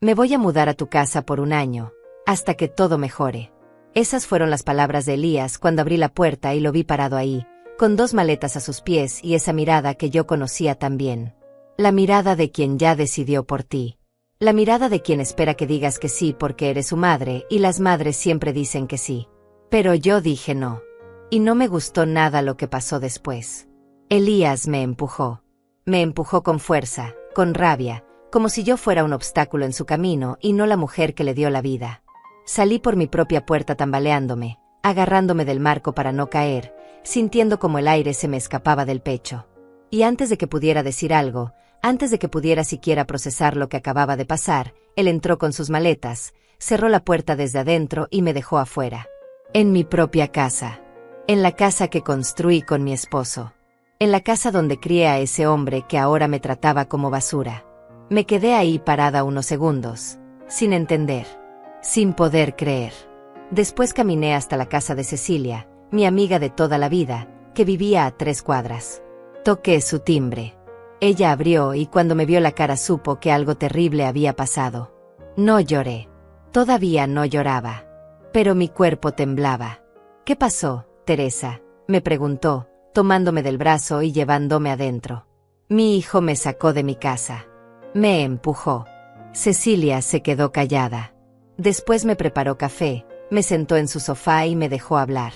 Me voy a mudar a tu casa por un año, hasta que todo mejore. Esas fueron las palabras de Elías cuando abrí la puerta y lo vi parado ahí, con 2 maletas a sus pies y esa mirada que yo conocía tan bien. La mirada de quien ya decidió por ti. La mirada de quien espera que digas que sí porque eres su madre y las madres siempre dicen que sí. Pero yo dije no. Y no me gustó nada lo que pasó después. Elías me empujó. Me empujó con fuerza, con rabia, como si yo fuera un obstáculo en su camino y no la mujer que le dio la vida. Salí por mi propia puerta tambaleándome, agarrándome del marco para no caer, sintiendo como el aire se me escapaba del pecho. Y antes de que pudiera decir algo, antes de que pudiera siquiera procesar lo que acababa de pasar, él entró con sus maletas, cerró la puerta desde adentro y me dejó afuera. En mi propia casa. En la casa que construí con mi esposo. En la casa donde crié a ese hombre que ahora me trataba como basura. Me quedé ahí parada unos segundos, sin entender, sin poder creer. Después caminé hasta la casa de Cecilia, mi amiga de toda la vida, que vivía a 3 cuadras. Toqué su timbre. Ella abrió y cuando me vio la cara supo que algo terrible había pasado. No lloré. Todavía no lloraba. Pero mi cuerpo temblaba. ¿Qué pasó, Teresa?, me preguntó, tomándome del brazo y llevándome adentro. Mi hijo me sacó de mi casa. Me empujó. Cecilia se quedó callada. Después me preparó café, me sentó en su sofá y me dejó hablar.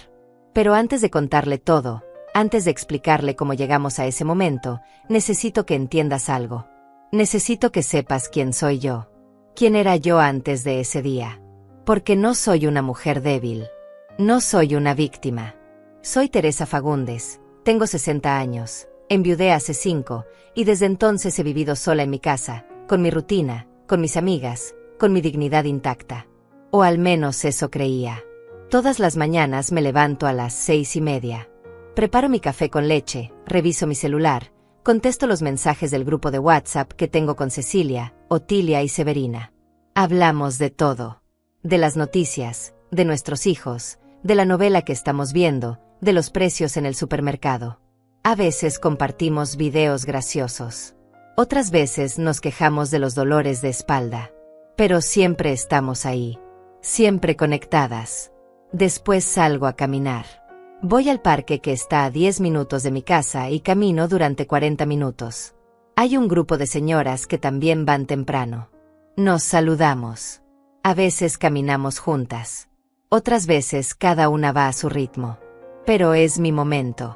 Pero antes de contarle todo, antes de explicarle cómo llegamos a ese momento, necesito que entiendas algo. Necesito que sepas quién soy yo. Quién era yo antes de ese día. Porque no soy una mujer débil. No soy una víctima. Soy Teresa Fagundes, tengo 60 años, enviudé hace 5, y desde entonces he vivido sola en mi casa, con mi rutina, con mis amigas, con mi dignidad intacta. O al menos eso creía. Todas las mañanas me levanto a las 6:30. Preparo mi café con leche, reviso mi celular, contesto los mensajes del grupo de WhatsApp que tengo con Cecilia, Otilia y Severina. Hablamos de todo. De las noticias, de nuestros hijos, de la novela que estamos viendo, de los precios en el supermercado. A veces compartimos videos graciosos. Otras veces nos quejamos de los dolores de espalda. Pero siempre estamos ahí. Siempre conectadas. Después salgo a caminar. Voy al parque que está a 10 minutos de mi casa y camino durante 40 minutos. Hay un grupo de señoras que también van temprano. Nos saludamos. A veces caminamos juntas. Otras veces cada una va a su ritmo. Pero es mi momento.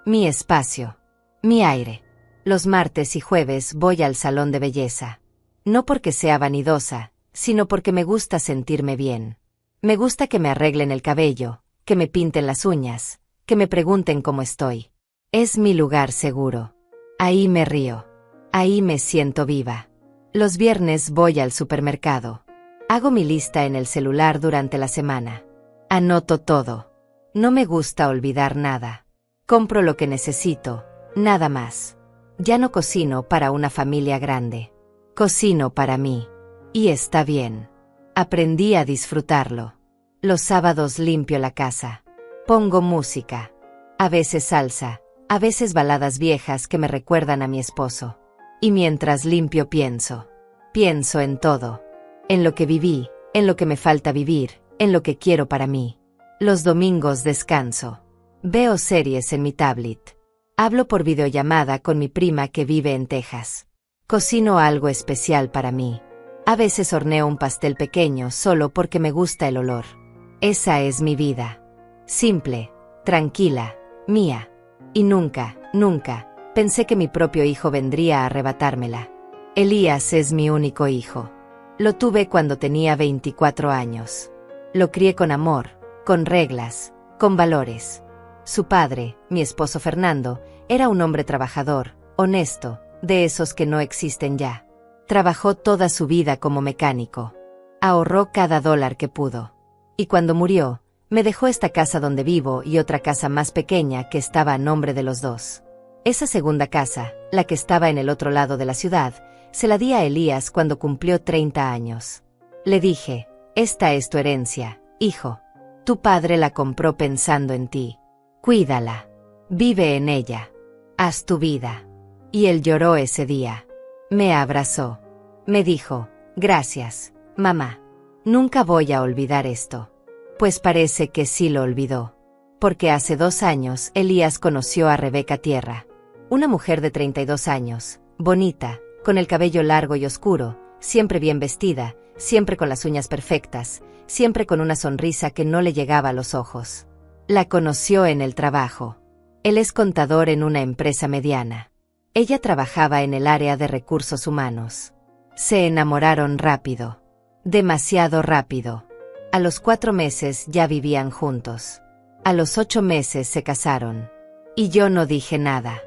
Mi espacio. Mi aire. Los martes y jueves voy al salón de belleza. No porque sea vanidosa, sino porque me gusta sentirme bien. Me gusta que me arreglen el cabello, que me pinten las uñas, que me pregunten cómo estoy. Es mi lugar seguro. Ahí me río. Ahí me siento viva. Los viernes voy al supermercado. Hago mi lista en el celular durante la semana. Anoto todo. No me gusta olvidar nada. Compro lo que necesito, nada más. Ya no cocino para una familia grande. Cocino para mí. Y está bien. Aprendí a disfrutarlo. Los sábados limpio la casa. Pongo música. A veces salsa, a veces baladas viejas que me recuerdan a mi esposo. Y mientras limpio pienso. Pienso en todo. En lo que viví, en lo que me falta vivir, en lo que quiero para mí. Los domingos descanso. Veo series en mi tablet. Hablo por videollamada con mi prima que vive en Texas. Cocino algo especial para mí. A veces horneo un pastel pequeño solo porque me gusta el olor. Esa es mi vida. Simple, tranquila, mía. Y nunca, nunca, pensé que mi propio hijo vendría a arrebatármela. Elías es mi único hijo. Lo tuve cuando tenía 24 años. Lo crié con amor, con reglas, con valores. Su padre, mi esposo Fernando, era un hombre trabajador, honesto, de esos que no existen ya. Trabajó toda su vida como mecánico. Ahorró cada dólar que pudo. Y cuando murió, me dejó esta casa donde vivo y otra casa más pequeña que estaba a nombre de los dos. Esa segunda casa, la que estaba en el otro lado de la ciudad, se la di a Elías cuando cumplió 30 años. Le dije, esta es tu herencia, hijo. Tu padre la compró pensando en ti. Cuídala. Vive en ella. Haz tu vida. Y él lloró ese día. Me abrazó. Me dijo, Gracias, mamá. Nunca voy a olvidar esto. Pues parece que sí lo olvidó. Porque hace 2 años Elías conoció a Rebeca Tierra. Una mujer de 32 años, bonita, con el cabello largo y oscuro, siempre bien vestida, siempre con las uñas perfectas, siempre con una sonrisa que no le llegaba a los ojos. La conoció en el trabajo. Él es contador en una empresa mediana. Ella trabajaba en el área de recursos humanos. Se enamoraron rápido. Demasiado rápido. A los 4 meses ya vivían juntos. A los 8 meses se casaron. Y yo no dije nada.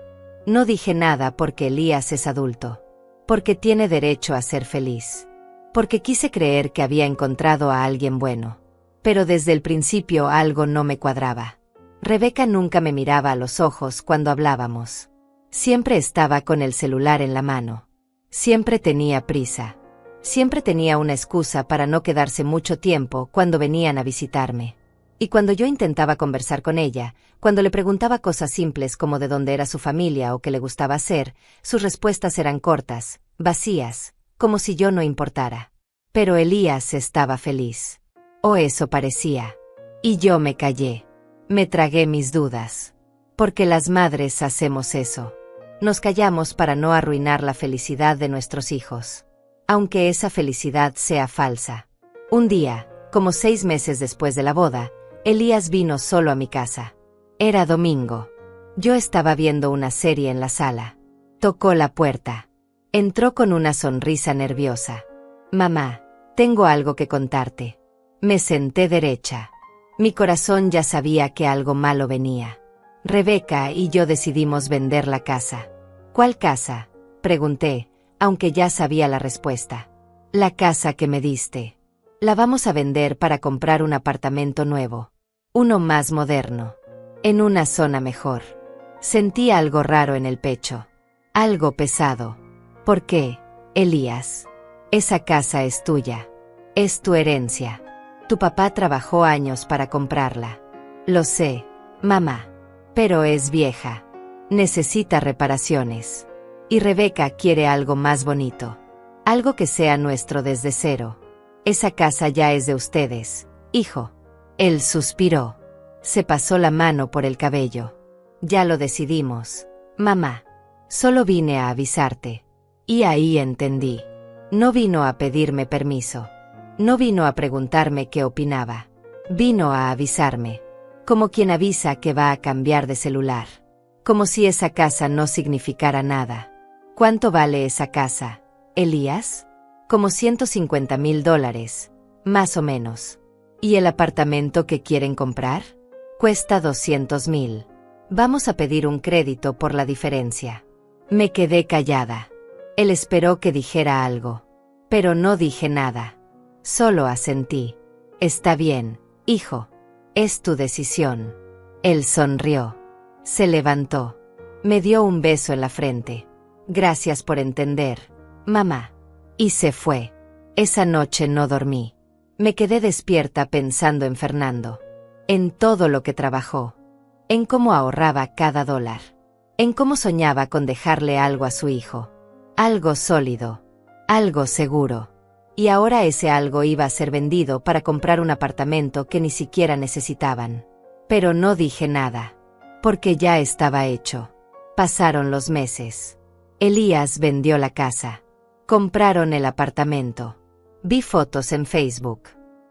No dije nada porque Elías es adulto. Porque tiene derecho a ser feliz. Porque quise creer que había encontrado a alguien bueno. Pero desde el principio algo no me cuadraba. Rebeca nunca me miraba a los ojos cuando hablábamos. Siempre estaba con el celular en la mano. Siempre tenía prisa. Siempre tenía una excusa para no quedarse mucho tiempo cuando venían a visitarme. Y cuando yo intentaba conversar con ella, cuando le preguntaba cosas simples como de dónde era su familia o qué le gustaba hacer, sus respuestas eran cortas, vacías, como si yo no importara. Pero Elías estaba feliz. O eso parecía. Y yo me callé. Me tragué mis dudas. Porque las madres hacemos eso. Nos callamos para no arruinar la felicidad de nuestros hijos. Aunque esa felicidad sea falsa. Un día, como 6 meses después de la boda, Elías vino solo a mi casa. Era domingo. Yo estaba viendo una serie en la sala. Tocó la puerta. Entró con una sonrisa nerviosa. Mamá, tengo algo que contarte. Me senté derecha. Mi corazón ya sabía que algo malo venía. Rebeca y yo decidimos vender la casa. ¿Cuál casa?, pregunté, aunque ya sabía la respuesta. La casa que me diste. La vamos a vender para comprar un apartamento nuevo. Uno más moderno. En una zona mejor. Sentí algo raro en el pecho. Algo pesado. ¿Por qué, Elías? Esa casa es tuya. Es tu herencia. Tu papá trabajó años para comprarla. Lo sé, mamá. Pero es vieja. Necesita reparaciones. Y Rebeca quiere algo más bonito. Algo que sea nuestro desde cero. Esa casa ya es de ustedes, hijo. Él suspiró. Se pasó la mano por el cabello. Ya lo decidimos, mamá. Solo vine a avisarte. Y ahí entendí. No vino a pedirme permiso. No vino a preguntarme qué opinaba. Vino a avisarme. Como quien avisa que va a cambiar de celular. Como si esa casa no significara nada. ¿Cuánto vale esa casa, Elías? Como $150,000, más o menos. ¿Y el apartamento que quieren comprar? Cuesta 200,000. Vamos a pedir un crédito por la diferencia. Me quedé callada. Él esperó que dijera algo. Pero no dije nada. Solo asentí. Está bien, hijo. Es tu decisión. Él sonrió. Se levantó. Me dio un beso en la frente. Gracias por entender, mamá. Y se fue. Esa noche no dormí. Me quedé despierta pensando en Fernando. En todo lo que trabajó. En cómo ahorraba cada dólar. En cómo soñaba con dejarle algo a su hijo. Algo sólido. Algo seguro. Y ahora ese algo iba a ser vendido para comprar un apartamento que ni siquiera necesitaban. Pero no dije nada. Porque ya estaba hecho. Pasaron los meses. Elías vendió la casa. Compraron el apartamento. Vi fotos en Facebook.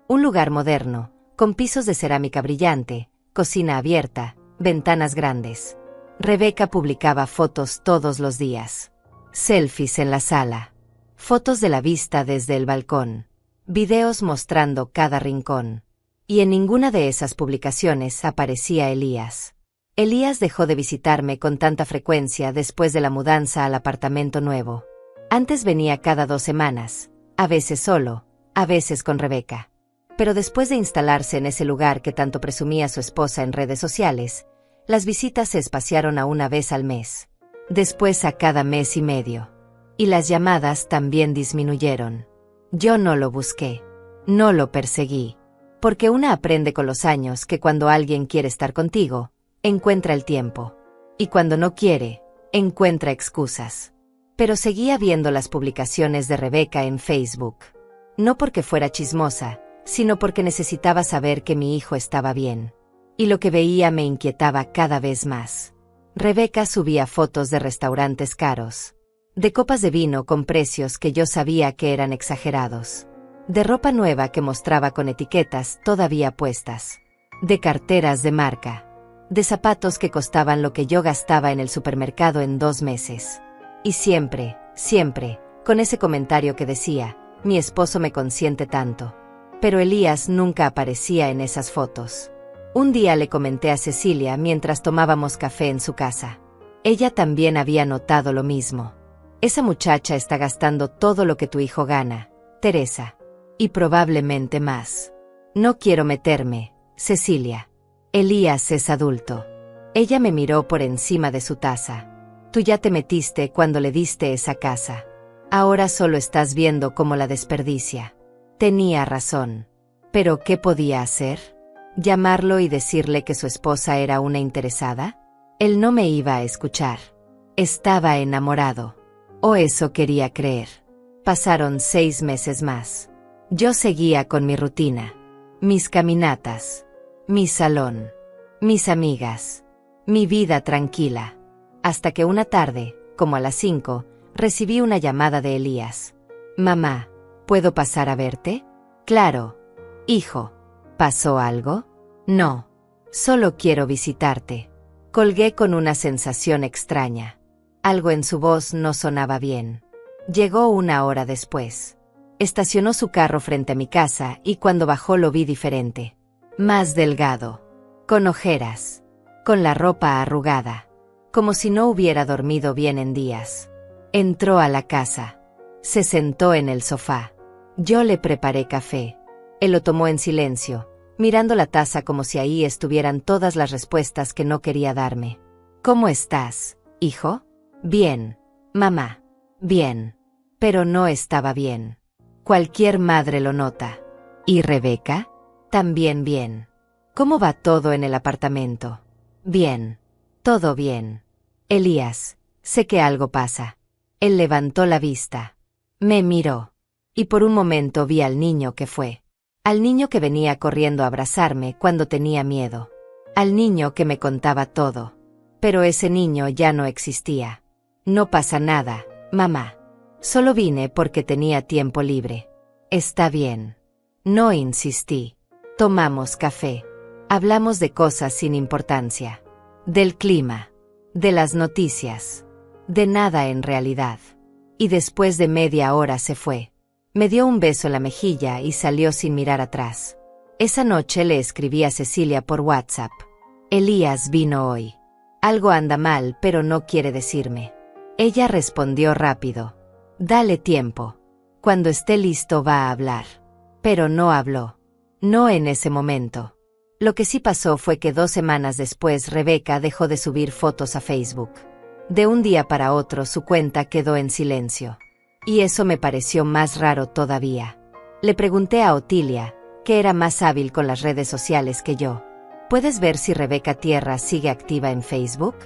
Un lugar moderno, con pisos de cerámica brillante, cocina abierta, ventanas grandes. Rebeca publicaba fotos todos los días. Selfies en la sala. Fotos de la vista desde el balcón. Videos mostrando cada rincón. Y en ninguna de esas publicaciones aparecía Elías. Elías dejó de visitarme con tanta frecuencia después de la mudanza al apartamento nuevo. Antes venía cada 2 semanas, a veces solo, a veces con Rebeca. Pero después de instalarse en ese lugar que tanto presumía su esposa en redes sociales, las visitas se espaciaron a una vez al mes. Después a cada mes y medio. Y las llamadas también disminuyeron. Yo no lo busqué. No lo perseguí. Porque una aprende con los años que cuando alguien quiere estar contigo, encuentra el tiempo. Y cuando no quiere, encuentra excusas. Pero seguía viendo las publicaciones de Rebeca en Facebook. No porque fuera chismosa, sino porque necesitaba saber que mi hijo estaba bien. Y lo que veía me inquietaba cada vez más. Rebeca subía fotos de restaurantes caros, de copas de vino con precios que yo sabía que eran exagerados, de ropa nueva que mostraba con etiquetas todavía puestas, de carteras de marca, de zapatos que costaban lo que yo gastaba en el supermercado en 2 meses. Y siempre, con ese comentario que decía, mi esposo me consiente tanto. Pero Elías nunca aparecía en esas fotos. Un día le comenté a Cecilia mientras tomábamos café en su casa. Ella también había notado lo mismo. Esa muchacha está gastando todo lo que tu hijo gana, Teresa. Y probablemente más. No quiero meterme, Cecilia. Elías es adulto. Ella me miró por encima de su taza. Tú ya te metiste cuando le diste esa casa. Ahora solo estás viendo cómo la desperdicia. Tenía razón. ¿Pero qué podía hacer? ¿Llamarlo y decirle que su esposa era una interesada? Él no me iba a escuchar. Estaba enamorado. O eso quería creer. Pasaron 6 meses más. Yo seguía con mi rutina. Mis caminatas. Mi salón. Mis amigas. Mi vida tranquila. Hasta que una tarde, como a las 5, recibí una llamada de Elías. Mamá, ¿puedo pasar a verte? Claro. Hijo, ¿pasó algo? No. Solo quiero visitarte. Colgué con una sensación extraña. Algo en su voz no sonaba bien. Llegó 1 hora después. Estacionó su carro frente a mi casa y cuando bajó lo vi diferente. Más delgado. Con ojeras. Con la ropa arrugada. Como si no hubiera dormido bien en días. Entró a la casa. Se sentó en el sofá. Yo le preparé café. Él lo tomó en silencio, mirando la taza como si ahí estuvieran todas las respuestas que no quería darme. ¿Cómo estás, hijo? Bien, mamá. Bien. Pero no estaba bien. Cualquier madre lo nota. ¿Y Rebeca? También bien. ¿Cómo va todo en el apartamento? Bien. Todo bien. Elías, sé que algo pasa. Él levantó la vista. Me miró. Y por un momento vi al niño que fue. Al niño que venía corriendo a abrazarme cuando tenía miedo. Al niño que me contaba todo. Pero ese niño ya no existía. No pasa nada, mamá. Solo vine porque tenía tiempo libre. Está bien. No insistí. Tomamos café. Hablamos de cosas sin importancia. Del clima. De las noticias. De nada en realidad. Y después de media hora se fue. Me dio un beso en la mejilla y salió sin mirar atrás. Esa noche le escribí a Cecilia por WhatsApp. Elías vino hoy. Algo anda mal, pero no quiere decirme. Ella respondió rápido. Dale tiempo. Cuando esté listo va a hablar. Pero no habló. No en ese momento. Lo que sí pasó fue que 2 semanas después Rebeca dejó de subir fotos a Facebook. De un día para otro su cuenta quedó en silencio. Y eso me pareció más raro todavía. Le pregunté a Otilia, que era más hábil con las redes sociales que yo. ¿Puedes ver si Rebeca Tierra sigue activa en Facebook?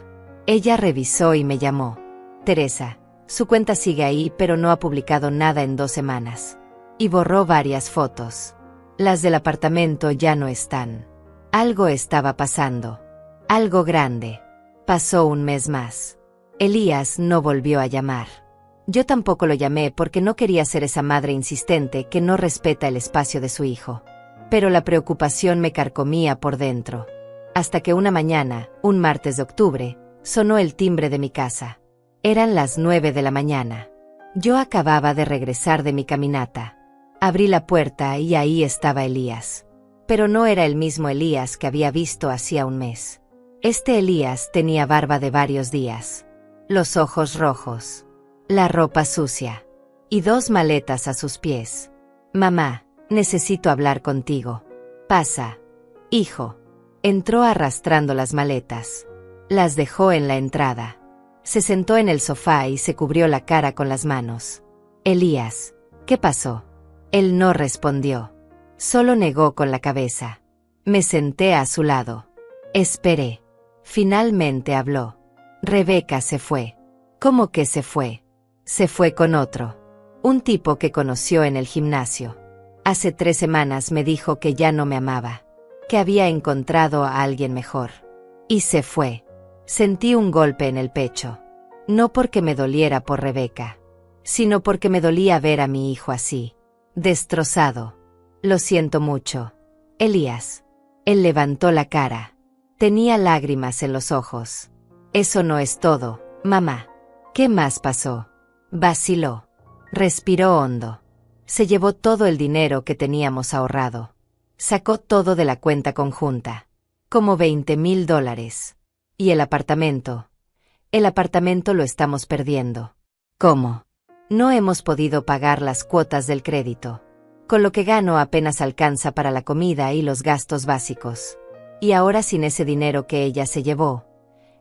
Ella revisó y me llamó. Teresa, su cuenta sigue ahí pero no ha publicado nada en 2 semanas. Y borró varias fotos. Las del apartamento ya no están. Algo estaba pasando. Algo grande. Pasó 1 mes más. Elías no volvió a llamar. Yo tampoco lo llamé porque no quería ser esa madre insistente que no respeta el espacio de su hijo. Pero la preocupación me carcomía por dentro. Hasta que una mañana, un martes de octubre, sonó el timbre de mi casa. Eran las 9 de la mañana. Yo acababa de regresar de mi caminata. Abrí la puerta y ahí estaba Elías. Pero no era el mismo Elías que había visto hacía 1 mes. Este Elías tenía barba de varios días. Los ojos rojos. La ropa sucia. Y 2 maletas a sus pies. Mamá, necesito hablar contigo. Pasa. Hijo. Entró arrastrando las maletas. Las dejó en la entrada. Se sentó en el sofá y se cubrió la cara con las manos. Elías, ¿qué pasó? Él no respondió. Solo negó con la cabeza. Me senté a su lado. Esperé. Finalmente habló. Rebeca se fue. ¿Cómo que se fue? Se fue con otro. Un tipo que conoció en el gimnasio. Hace 3 semanas me dijo que ya no me amaba, que había encontrado a alguien mejor. Y se fue. Sentí un golpe en el pecho. No porque me doliera por Rebeca, sino porque me dolía ver a mi hijo así, destrozado. Lo siento mucho, Elías. Él levantó la cara. Tenía lágrimas en los ojos. Eso no es todo, mamá. ¿Qué más pasó? Vaciló. Respiró hondo. Se llevó todo el dinero que teníamos ahorrado. Sacó todo de la cuenta conjunta. Como $20,000. ¿Y el apartamento? El apartamento lo estamos perdiendo. ¿Cómo? No hemos podido pagar las cuotas del crédito. Con lo que gano apenas alcanza para la comida y los gastos básicos. Y ahora sin ese dinero que ella se llevó,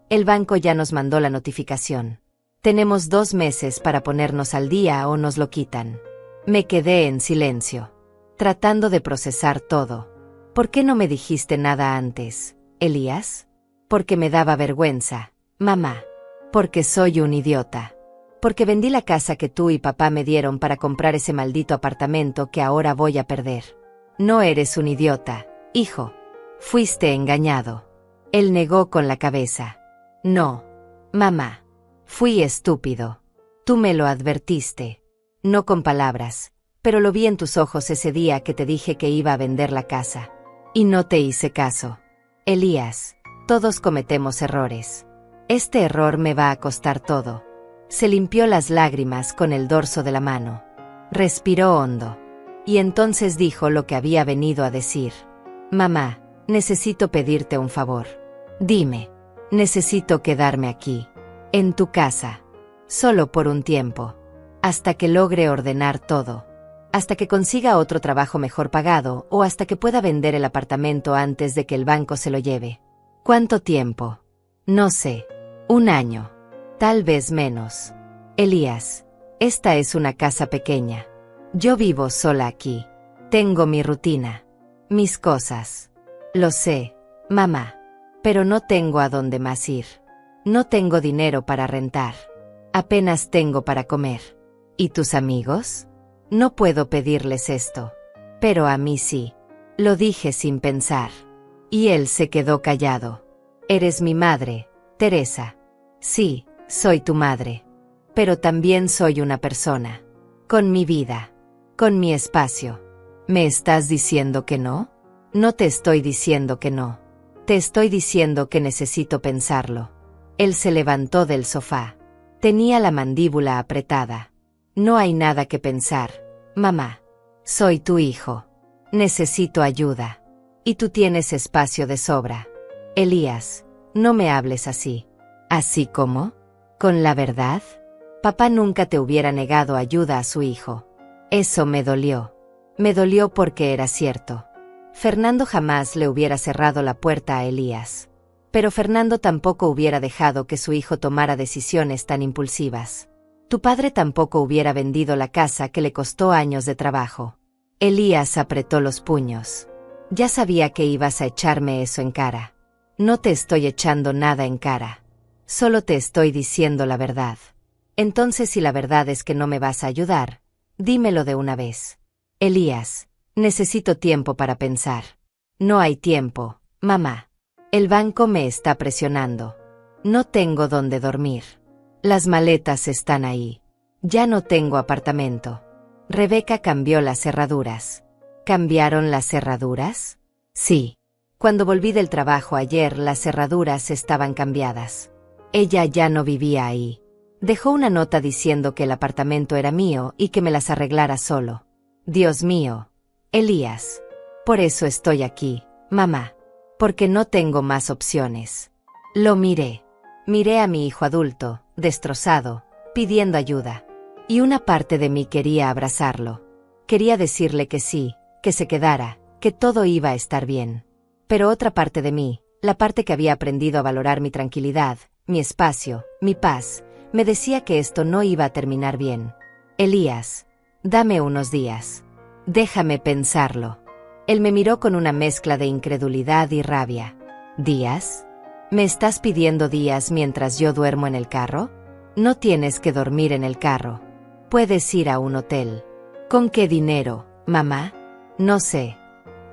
el banco ya nos mandó la notificación. Tenemos 2 meses para ponernos al día o nos lo quitan. Me quedé en silencio, tratando de procesar todo. ¿Por qué no me dijiste nada antes, Elías? Porque me daba vergüenza, mamá. Porque soy un idiota. Porque vendí la casa que tú y papá me dieron para comprar ese maldito apartamento que ahora voy a perder. No eres un idiota, hijo. Fuiste engañado. Él negó con la cabeza. No, mamá. Fui estúpido. Tú me lo advertiste. No con palabras, pero lo vi en tus ojos ese día que te dije que iba a vender la casa. Y no te hice caso. Elías, todos cometemos errores. Este error me va a costar todo. Se limpió las lágrimas con el dorso de la mano. Respiró hondo. Y entonces dijo lo que había venido a decir. Mamá, necesito pedirte un favor. Dime. Necesito quedarme aquí, en tu casa, solo por un tiempo, hasta que logre ordenar todo, hasta que consiga otro trabajo mejor pagado o hasta que pueda vender el apartamento antes de que el banco se lo lleve. ¿Cuánto tiempo? No sé. 1 año. Tal vez menos. Elías, esta es una casa pequeña. Yo vivo sola aquí. Tengo mi rutina, mis cosas. Lo sé, mamá. Pero no tengo a dónde más ir. No tengo dinero para rentar. Apenas tengo para comer. ¿Y tus amigos? No puedo pedirles esto. Pero a mí sí. Lo dije sin pensar. Y él se quedó callado. Eres mi madre, Teresa. Sí, soy tu madre. Pero también soy una persona. Con mi vida. Con mi espacio. ¿Me estás diciendo que no? No te estoy diciendo que no. Te estoy diciendo que necesito pensarlo. Él se levantó del sofá. Tenía la mandíbula apretada. No hay nada que pensar, mamá. Soy tu hijo. Necesito ayuda. Y tú tienes espacio de sobra. Elías, no me hables así. ¿Así como? ¿Con la verdad? Papá nunca te hubiera negado ayuda a su hijo. Eso me dolió. Me dolió porque era cierto. Fernando jamás le hubiera cerrado la puerta a Elías. Pero Fernando tampoco hubiera dejado que su hijo tomara decisiones tan impulsivas. Tu padre tampoco hubiera vendido la casa que le costó años de trabajo. Elías apretó los puños. Ya sabía que ibas a echarme eso en cara. No te estoy echando nada en cara. Solo te estoy diciendo la verdad. Entonces, si la verdad es que no me vas a ayudar, dímelo de una vez. Elías, necesito tiempo para pensar. No hay tiempo, mamá. El banco me está presionando. No tengo dónde dormir. Las maletas están ahí. Ya no tengo apartamento. Rebeca cambió las cerraduras. ¿Cambiaron las cerraduras? Sí. Cuando volví del trabajo ayer, las cerraduras estaban cambiadas. Ella ya no vivía ahí. Dejó una nota diciendo que el apartamento era mío y que me las arreglara solo. Dios mío. Elías. Por eso estoy aquí, mamá. Porque no tengo más opciones. Lo miré. Miré a mi hijo adulto, destrozado, pidiendo ayuda. Y una parte de mí quería abrazarlo. Quería decirle que sí, que se quedara, que todo iba a estar bien. Pero otra parte de mí, la parte que había aprendido a valorar mi tranquilidad, mi espacio, mi paz, me decía que esto no iba a terminar bien. Elías, dame unos días. Déjame pensarlo. Él me miró con una mezcla de incredulidad y rabia. ¿Días? ¿Me estás pidiendo días mientras yo duermo en el carro? No tienes que dormir en el carro. Puedes ir a un hotel. ¿Con qué dinero, mamá? No sé.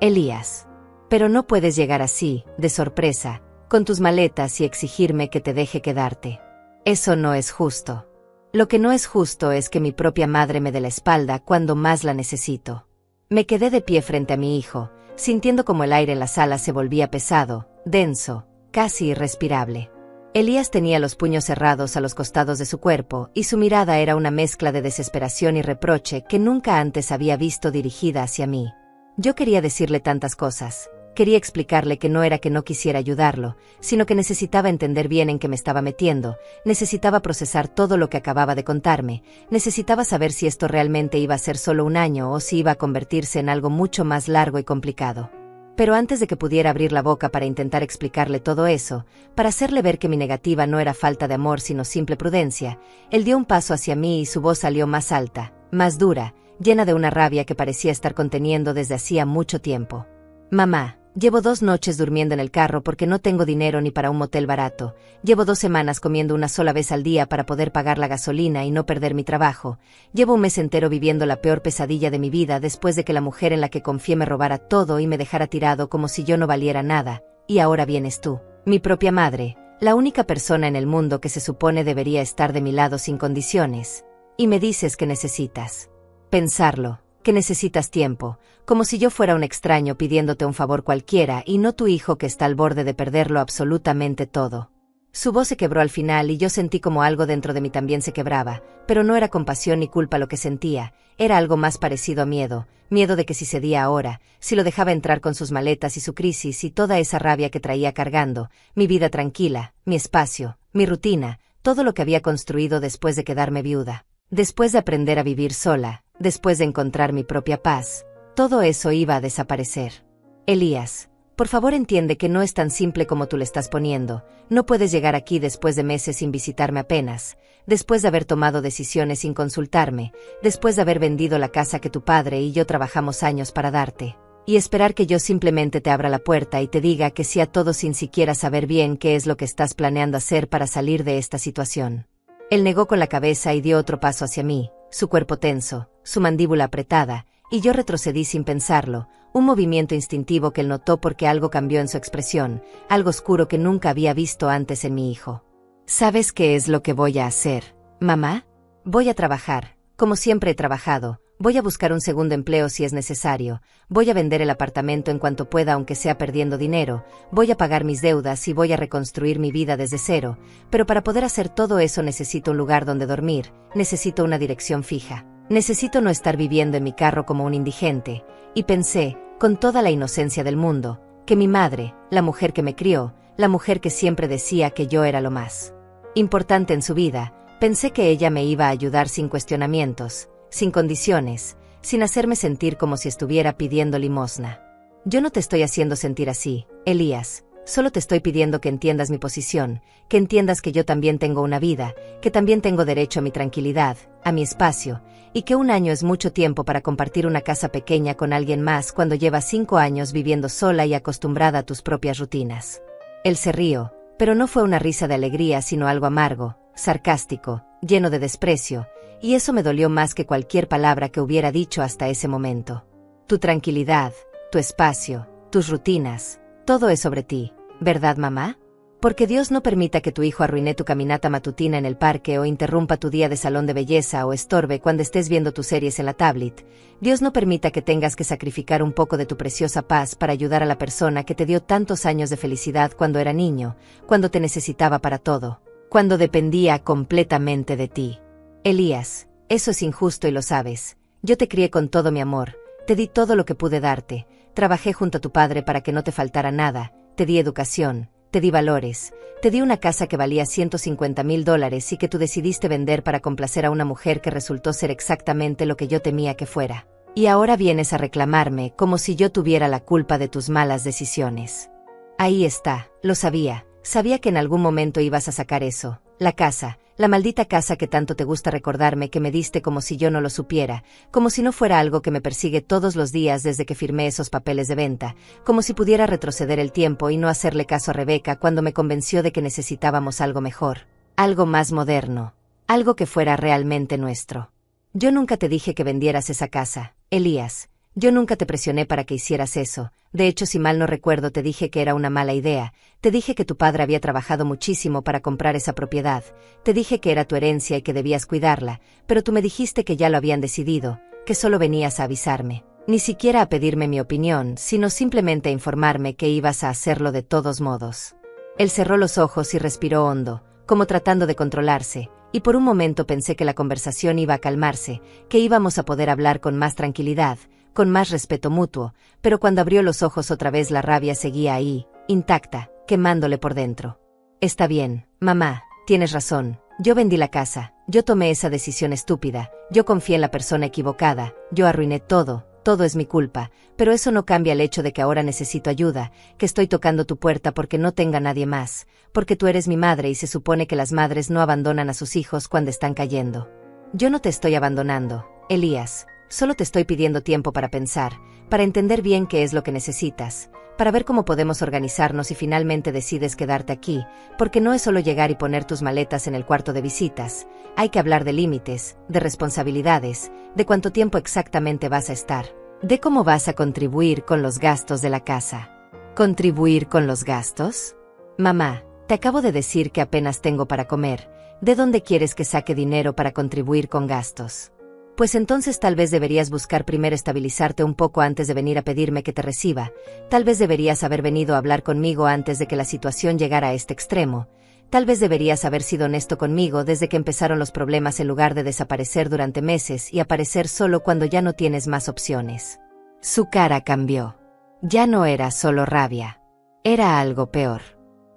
Elías. Pero no puedes llegar así, de sorpresa, con tus maletas y exigirme que te deje quedarte. Eso no es justo. Lo que no es justo es que mi propia madre me dé la espalda cuando más la necesito. Me quedé de pie frente a mi hijo, sintiendo como el aire en la sala se volvía pesado, denso, casi irrespirable. Elías tenía los puños cerrados a los costados de su cuerpo y su mirada era una mezcla de desesperación y reproche que nunca antes había visto dirigida hacia mí. Yo quería decirle tantas cosas. Quería explicarle que no era que no quisiera ayudarlo, sino que necesitaba entender bien en qué me estaba metiendo, necesitaba procesar todo lo que acababa de contarme, necesitaba saber si esto realmente iba a ser solo un año o si iba a convertirse en algo mucho más largo y complicado. Pero antes de que pudiera abrir la boca para intentar explicarle todo eso, para hacerle ver que mi negativa no era falta de amor sino simple prudencia, él dio un paso hacia mí y su voz salió más alta, más dura, llena de una rabia que parecía estar conteniendo desde hacía mucho tiempo. Mamá, llevo 2 noches durmiendo en el carro porque no tengo dinero ni para un motel barato, llevo 2 semanas comiendo una sola vez al día para poder pagar la gasolina y no perder mi trabajo, llevo un mes entero viviendo la peor pesadilla de mi vida después de que la mujer en la que confié me robara todo y me dejara tirado como si yo no valiera nada, y ahora vienes tú, mi propia madre, la única persona en el mundo que se supone debería estar de mi lado sin condiciones, y me dices que necesitas pensarlo, que necesitas tiempo, como si yo fuera un extraño pidiéndote un favor cualquiera y no tu hijo que está al borde de perderlo absolutamente todo. Su voz se quebró al final y yo sentí como algo dentro de mí también se quebraba, pero no era compasión ni culpa lo que sentía, era algo más parecido a miedo, miedo de que si cedía ahora, si lo dejaba entrar con sus maletas y su crisis y toda esa rabia que traía cargando, mi vida tranquila, mi espacio, mi rutina, todo lo que había construido después de quedarme viuda, después de aprender a vivir sola, después de encontrar mi propia paz, todo eso iba a desaparecer. Elías, por favor entiende que no es tan simple como tú le estás poniendo, no puedes llegar aquí después de meses sin visitarme apenas, después de haber tomado decisiones sin consultarme, después de haber vendido la casa que tu padre y yo trabajamos años para darte, y esperar que yo simplemente te abra la puerta y te diga que sí a todo sin siquiera saber bien qué es lo que estás planeando hacer para salir de esta situación. Él negó con la cabeza y dio otro paso hacia mí, su cuerpo tenso, su mandíbula apretada, y yo retrocedí sin pensarlo, un movimiento instintivo que él notó porque algo cambió en su expresión, algo oscuro que nunca había visto antes en mi hijo. ¿Sabes qué es lo que voy a hacer, mamá? Voy a trabajar, como siempre he trabajado, voy a buscar un segundo empleo si es necesario, voy a vender el apartamento en cuanto pueda aunque sea perdiendo dinero, voy a pagar mis deudas y voy a reconstruir mi vida desde cero, pero para poder hacer todo eso necesito un lugar donde dormir, necesito una dirección fija, necesito no estar viviendo en mi carro como un indigente, y pensé, con toda la inocencia del mundo, que mi madre, la mujer que me crió, la mujer que siempre decía que yo era lo más importante en su vida, pensé que ella me iba a ayudar sin cuestionamientos, sin condiciones, sin hacerme sentir como si estuviera pidiendo limosna. Yo no te estoy haciendo sentir así, Elías, solo te estoy pidiendo que entiendas mi posición, que entiendas que yo también tengo una vida, que también tengo derecho a mi tranquilidad, a mi espacio, y que un año es mucho tiempo para compartir una casa pequeña con alguien más cuando llevas 5 años viviendo sola y acostumbrada a tus propias rutinas. Él se rió, pero no fue una risa de alegría sino algo amargo, sarcástico, lleno de desprecio, y eso me dolió más que cualquier palabra que hubiera dicho hasta ese momento. Tu tranquilidad, tu espacio, tus rutinas, todo es sobre ti, ¿verdad, mamá? Porque Dios no permita que tu hijo arruine tu caminata matutina en el parque o interrumpa tu día de salón de belleza o estorbe cuando estés viendo tus series en la tablet. Dios no permita que tengas que sacrificar un poco de tu preciosa paz para ayudar a la persona que te dio tantos años de felicidad cuando era niño, cuando te necesitaba para todo, cuando dependía completamente de ti. Elías, eso es injusto y lo sabes. Yo te crié con todo mi amor, te di todo lo que pude darte, trabajé junto a tu padre para que no te faltara nada, te di educación, te di valores, te di una casa que valía $150,000 y que tú decidiste vender para complacer a una mujer que resultó ser exactamente lo que yo temía que fuera. Y ahora vienes a reclamarme como si yo tuviera la culpa de tus malas decisiones. Ahí está, lo sabía, sabía que en algún momento ibas a sacar eso, la casa, la maldita casa que tanto te gusta recordarme que me diste como si yo no lo supiera, como si no fuera algo que me persigue todos los días desde que firmé esos papeles de venta, como si pudiera retroceder el tiempo y no hacerle caso a Rebeca cuando me convenció de que necesitábamos algo mejor, algo más moderno, Algo que fuera realmente nuestro. Yo nunca te dije que vendieras esa casa, Elías. Yo nunca te presioné para que hicieras eso. De hecho, si mal no recuerdo, te dije que era una mala idea. Te dije que tu padre había trabajado muchísimo para comprar esa propiedad. Te dije que era tu herencia y que debías cuidarla, pero tú me dijiste que ya lo habían decidido, que solo venías a avisarme. Ni siquiera a pedirme mi opinión, sino simplemente a informarme que ibas a hacerlo de todos modos. Él cerró los ojos y respiró hondo, como tratando de controlarse, y por un momento pensé que la conversación iba a calmarse, que íbamos a poder hablar con más tranquilidad, con más respeto mutuo, pero cuando abrió los ojos otra vez la rabia seguía ahí, intacta, quemándole por dentro. Está bien, mamá, tienes razón, yo vendí la casa, yo tomé esa decisión estúpida, yo confié en la persona equivocada, yo arruiné todo. Todo es mi culpa, pero eso no cambia el hecho de que ahora necesito ayuda, que estoy tocando tu puerta porque no tenga nadie más, porque tú eres mi madre y se supone que las madres no abandonan a sus hijos cuando están cayendo. Yo no te estoy abandonando, Elías, solo te estoy pidiendo tiempo para pensar, para entender bien qué es lo que necesitas, para ver cómo podemos organizarnos y finalmente decides quedarte aquí, porque no es solo llegar y poner tus maletas en el cuarto de visitas, hay que hablar de límites, de responsabilidades, de cuánto tiempo exactamente vas a estar, de cómo vas a contribuir con los gastos de la casa. ¿Contribuir con los gastos? Mamá, te acabo de decir que apenas tengo para comer, ¿de dónde quieres que saque dinero para contribuir con gastos? Pues entonces tal vez deberías buscar primero estabilizarte un poco antes de venir a pedirme que te reciba, tal vez deberías haber venido a hablar conmigo antes de que la situación llegara a este extremo, tal vez deberías haber sido honesto conmigo desde que empezaron los problemas en lugar de desaparecer durante meses y aparecer solo cuando ya no tienes más opciones. Su cara cambió. Ya no era solo rabia. Era algo peor.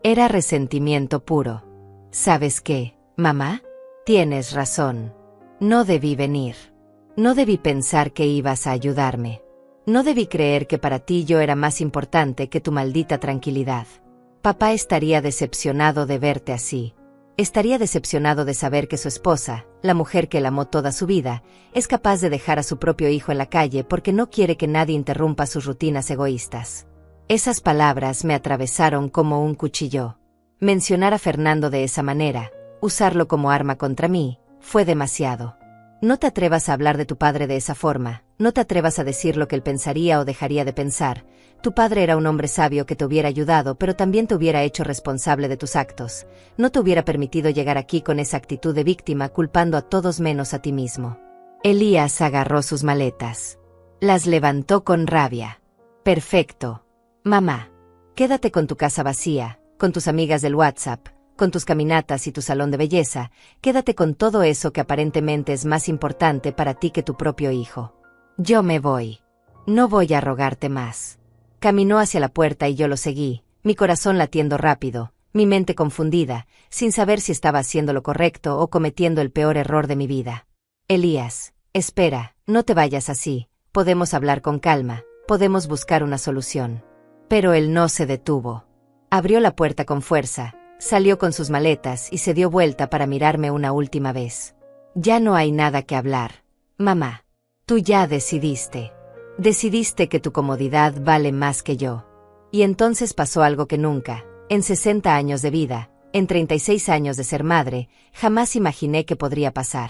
Era resentimiento puro. ¿Sabes qué, mamá? Tienes razón. No debí venir. No debí pensar que ibas a ayudarme. No debí creer que para ti yo era más importante que tu maldita tranquilidad. Papá estaría decepcionado de verte así. Estaría decepcionado de saber que su esposa, la mujer que él amó toda su vida, es capaz de dejar a su propio hijo en la calle porque no quiere que nadie interrumpa sus rutinas egoístas. Esas palabras me atravesaron como un cuchillo. Mencionar a Fernando de esa manera, usarlo como arma contra mí, fue demasiado. No te atrevas a hablar de tu padre de esa forma, no te atrevas a decir lo que él pensaría o dejaría de pensar. Tu padre era un hombre sabio que te hubiera ayudado, pero también te hubiera hecho responsable de tus actos. No te hubiera permitido llegar aquí con esa actitud de víctima culpando a todos menos a ti mismo. Elías agarró sus maletas. Las levantó con rabia. Perfecto. Mamá, quédate con tu casa vacía, con tus amigas del WhatsApp, con tus caminatas y tu salón de belleza, quédate con todo eso que aparentemente es más importante para ti que tu propio hijo. Yo me voy. No voy a rogarte más. Caminó hacia la puerta y yo lo seguí, mi corazón latiendo rápido, mi mente confundida, sin saber si estaba haciendo lo correcto o cometiendo el peor error de mi vida. Elías, espera, no te vayas así, podemos hablar con calma, podemos buscar una solución. Pero él no se detuvo. Abrió la puerta con fuerza, salió con sus maletas y se dio vuelta para mirarme una última vez. Ya no hay nada que hablar. Mamá, tú ya decidiste. Decidiste que tu comodidad vale más que yo. Y entonces pasó algo que nunca, en 60 años de vida, en 36 años de ser madre, jamás imaginé que podría pasar.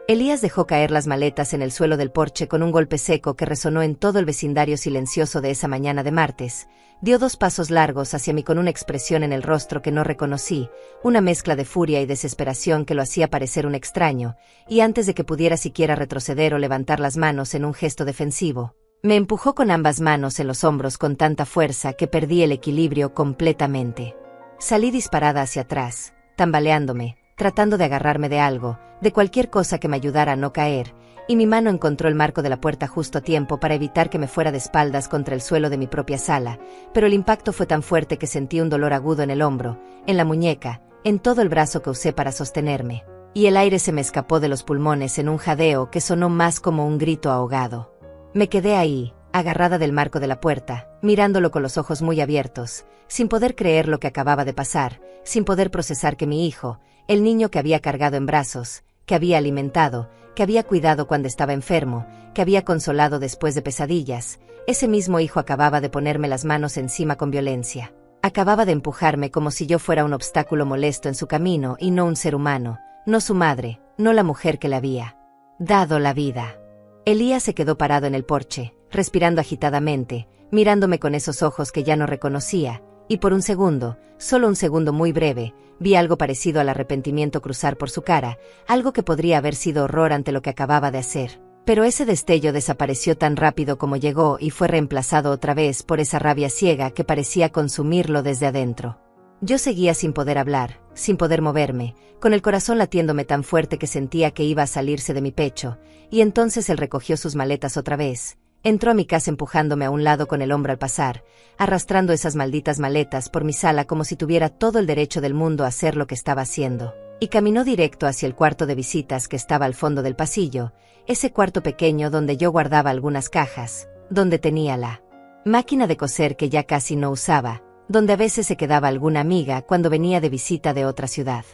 Elías dejó caer las maletas en el suelo del porche con un golpe seco que resonó en todo el vecindario silencioso de esa mañana de martes. Dio 2 pasos largos hacia mí con una expresión en el rostro que no reconocí, una mezcla de furia y desesperación que lo hacía parecer un extraño, y antes de que pudiera siquiera retroceder o levantar las manos en un gesto defensivo, me empujó con ambas manos en los hombros con tanta fuerza que perdí el equilibrio completamente. Salí disparada hacia atrás, tambaleándome, tratando de agarrarme de algo, de cualquier cosa que me ayudara a no caer, y mi mano encontró el marco de la puerta justo a tiempo para evitar que me fuera de espaldas contra el suelo de mi propia sala, pero el impacto fue tan fuerte que sentí un dolor agudo en el hombro, en la muñeca, en todo el brazo que usé para sostenerme, y el aire se me escapó de los pulmones en un jadeo que sonó más como un grito ahogado. Me quedé ahí, agarrada del marco de la puerta, mirándolo con los ojos muy abiertos, sin poder creer lo que acababa de pasar, sin poder procesar que mi hijo, el niño que había cargado en brazos, que había alimentado, que había cuidado cuando estaba enfermo, que había consolado después de pesadillas, ese mismo hijo acababa de ponerme las manos encima con violencia. Acababa de empujarme como si yo fuera un obstáculo molesto en su camino y no un ser humano, no su madre, no la mujer que le había dado la vida. Elías se quedó parado en el porche, respirando agitadamente, mirándome con esos ojos que ya no reconocía, y por un segundo, solo un segundo muy breve, vi algo parecido al arrepentimiento cruzar por su cara, algo que podría haber sido horror ante lo que acababa de hacer. Pero ese destello desapareció tan rápido como llegó y fue reemplazado otra vez por esa rabia ciega que parecía consumirlo desde adentro. Yo seguía sin poder hablar, sin poder moverme, con el corazón latiéndome tan fuerte que sentía que iba a salirse de mi pecho, y entonces él recogió sus maletas otra vez. Entró a mi casa empujándome a un lado con el hombro al pasar, arrastrando esas malditas maletas por mi sala como si tuviera todo el derecho del mundo a hacer lo que estaba haciendo, y caminó directo hacia el cuarto de visitas que estaba al fondo del pasillo, ese cuarto pequeño donde yo guardaba algunas cajas, donde tenía la máquina de coser que ya casi no usaba, donde a veces se quedaba alguna amiga cuando venía de visita de otra ciudad.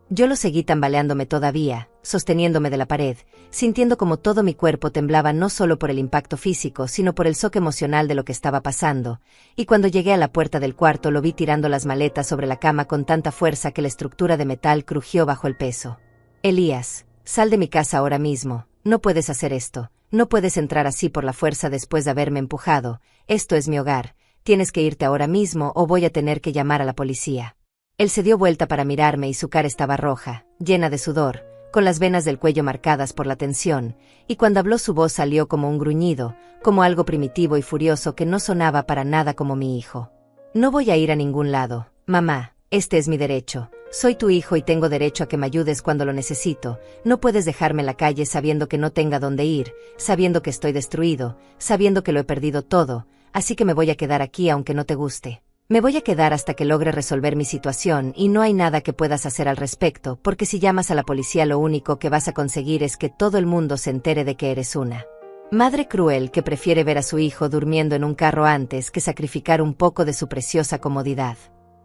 Yo lo seguí tambaleándome todavía, sosteniéndome de la pared, sintiendo como todo mi cuerpo temblaba no solo por el impacto físico sino por el shock emocional de lo que estaba pasando, y cuando llegué a la puerta del cuarto lo vi tirando las maletas sobre la cama con tanta fuerza que la estructura de metal crujió bajo el peso. Elías, sal de mi casa ahora mismo, no puedes hacer esto, no puedes entrar así por la fuerza después de haberme empujado, esto es mi hogar. Tienes que irte ahora mismo o voy a tener que llamar a la policía. Él se dio vuelta para mirarme y su cara estaba roja, llena de sudor, con las venas del cuello marcadas por la tensión, y cuando habló su voz salió como un gruñido, como algo primitivo y furioso que no sonaba para nada como mi hijo. No voy a ir a ningún lado, mamá, este es mi derecho, soy tu hijo y tengo derecho a que me ayudes cuando lo necesito, no puedes dejarme en la calle sabiendo que no tenga dónde ir, sabiendo que estoy destruido, sabiendo que lo he perdido todo, así que me voy a quedar aquí aunque no te guste. Me voy a quedar hasta que logre resolver mi situación y no hay nada que puedas hacer al respecto, porque si llamas a la policía lo único que vas a conseguir es que todo el mundo se entere de que eres una madre cruel que prefiere ver a su hijo durmiendo en un carro antes que sacrificar un poco de su preciosa comodidad.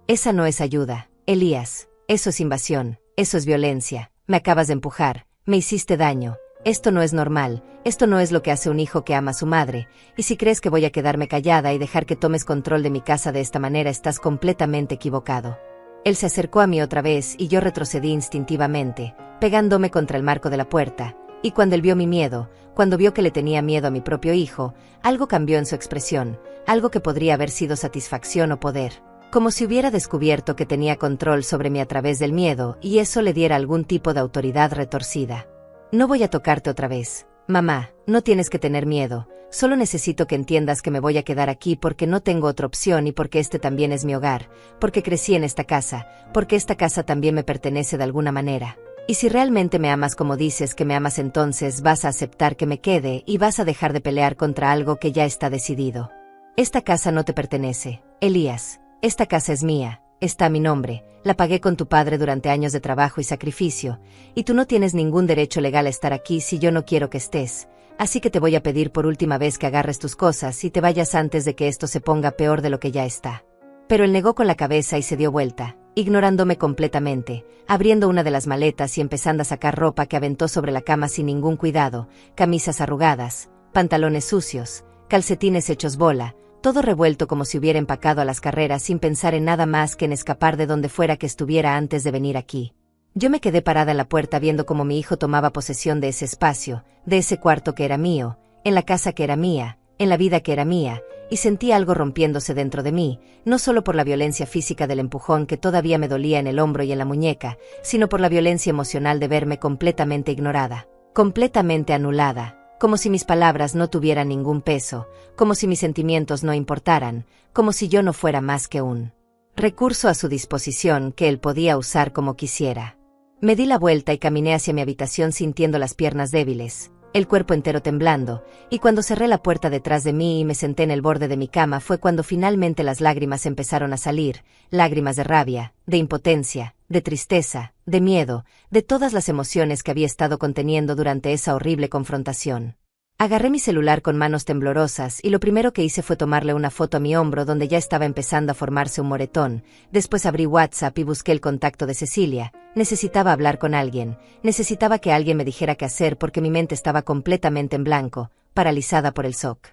Esa no es ayuda, Elías, eso es invasión, eso es violencia, me acabas de empujar, me hiciste daño. Esto no es normal, esto no es lo que hace un hijo que ama a su madre, y si crees que voy a quedarme callada y dejar que tomes control de mi casa de esta manera estás completamente equivocado. Él se acercó a mí otra vez y yo retrocedí instintivamente, pegándome contra el marco de la puerta, y cuando él vio mi miedo, cuando vio que le tenía miedo a mi propio hijo, algo cambió en su expresión, algo que podría haber sido satisfacción o poder, como si hubiera descubierto que tenía control sobre mí a través del miedo y eso le diera algún tipo de autoridad retorcida. No voy a tocarte otra vez, mamá, no tienes que tener miedo, solo necesito que entiendas que me voy a quedar aquí porque no tengo otra opción y porque este también es mi hogar, porque crecí en esta casa, porque esta casa también me pertenece de alguna manera. Y si realmente me amas como dices que me amas entonces vas a aceptar que me quede y vas a dejar de pelear contra algo que ya está decidido. Esta casa no te pertenece, Elías, esta casa es mía. Está a mi nombre, la pagué con tu padre durante años de trabajo y sacrificio, y tú no tienes ningún derecho legal a estar aquí si yo no quiero que estés, así que te voy a pedir por última vez que agarres tus cosas y te vayas antes de que esto se ponga peor de lo que ya está. Pero él negó con la cabeza y se dio vuelta, ignorándome completamente, abriendo una de las maletas y empezando a sacar ropa que aventó sobre la cama sin ningún cuidado, camisas arrugadas, pantalones sucios, calcetines hechos bola, todo revuelto como si hubiera empacado a las carreras sin pensar en nada más que en escapar de donde fuera que estuviera antes de venir aquí. Yo me quedé parada en la puerta viendo cómo mi hijo tomaba posesión de ese espacio, de ese cuarto que era mío, en la casa que era mía, en la vida que era mía, y sentí algo rompiéndose dentro de mí, no solo por la violencia física del empujón que todavía me dolía en el hombro y en la muñeca, sino por la violencia emocional de verme completamente ignorada, completamente anulada. Como si mis palabras no tuvieran ningún peso, como si mis sentimientos no importaran, como si yo no fuera más que un recurso a su disposición que él podía usar como quisiera. Me di la vuelta y caminé hacia mi habitación sintiendo las piernas débiles, el cuerpo entero temblando, y cuando cerré la puerta detrás de mí y me senté en el borde de mi cama fue cuando finalmente las lágrimas empezaron a salir, lágrimas de rabia, de impotencia, de tristeza, de miedo, de todas las emociones que había estado conteniendo durante esa horrible confrontación. Agarré mi celular con manos temblorosas y lo primero que hice fue tomarle una foto a mi hombro donde ya estaba empezando a formarse un moretón, después abrí WhatsApp y busqué el contacto de Cecilia, necesitaba hablar con alguien, necesitaba que alguien me dijera qué hacer porque mi mente estaba completamente en blanco, paralizada por el shock.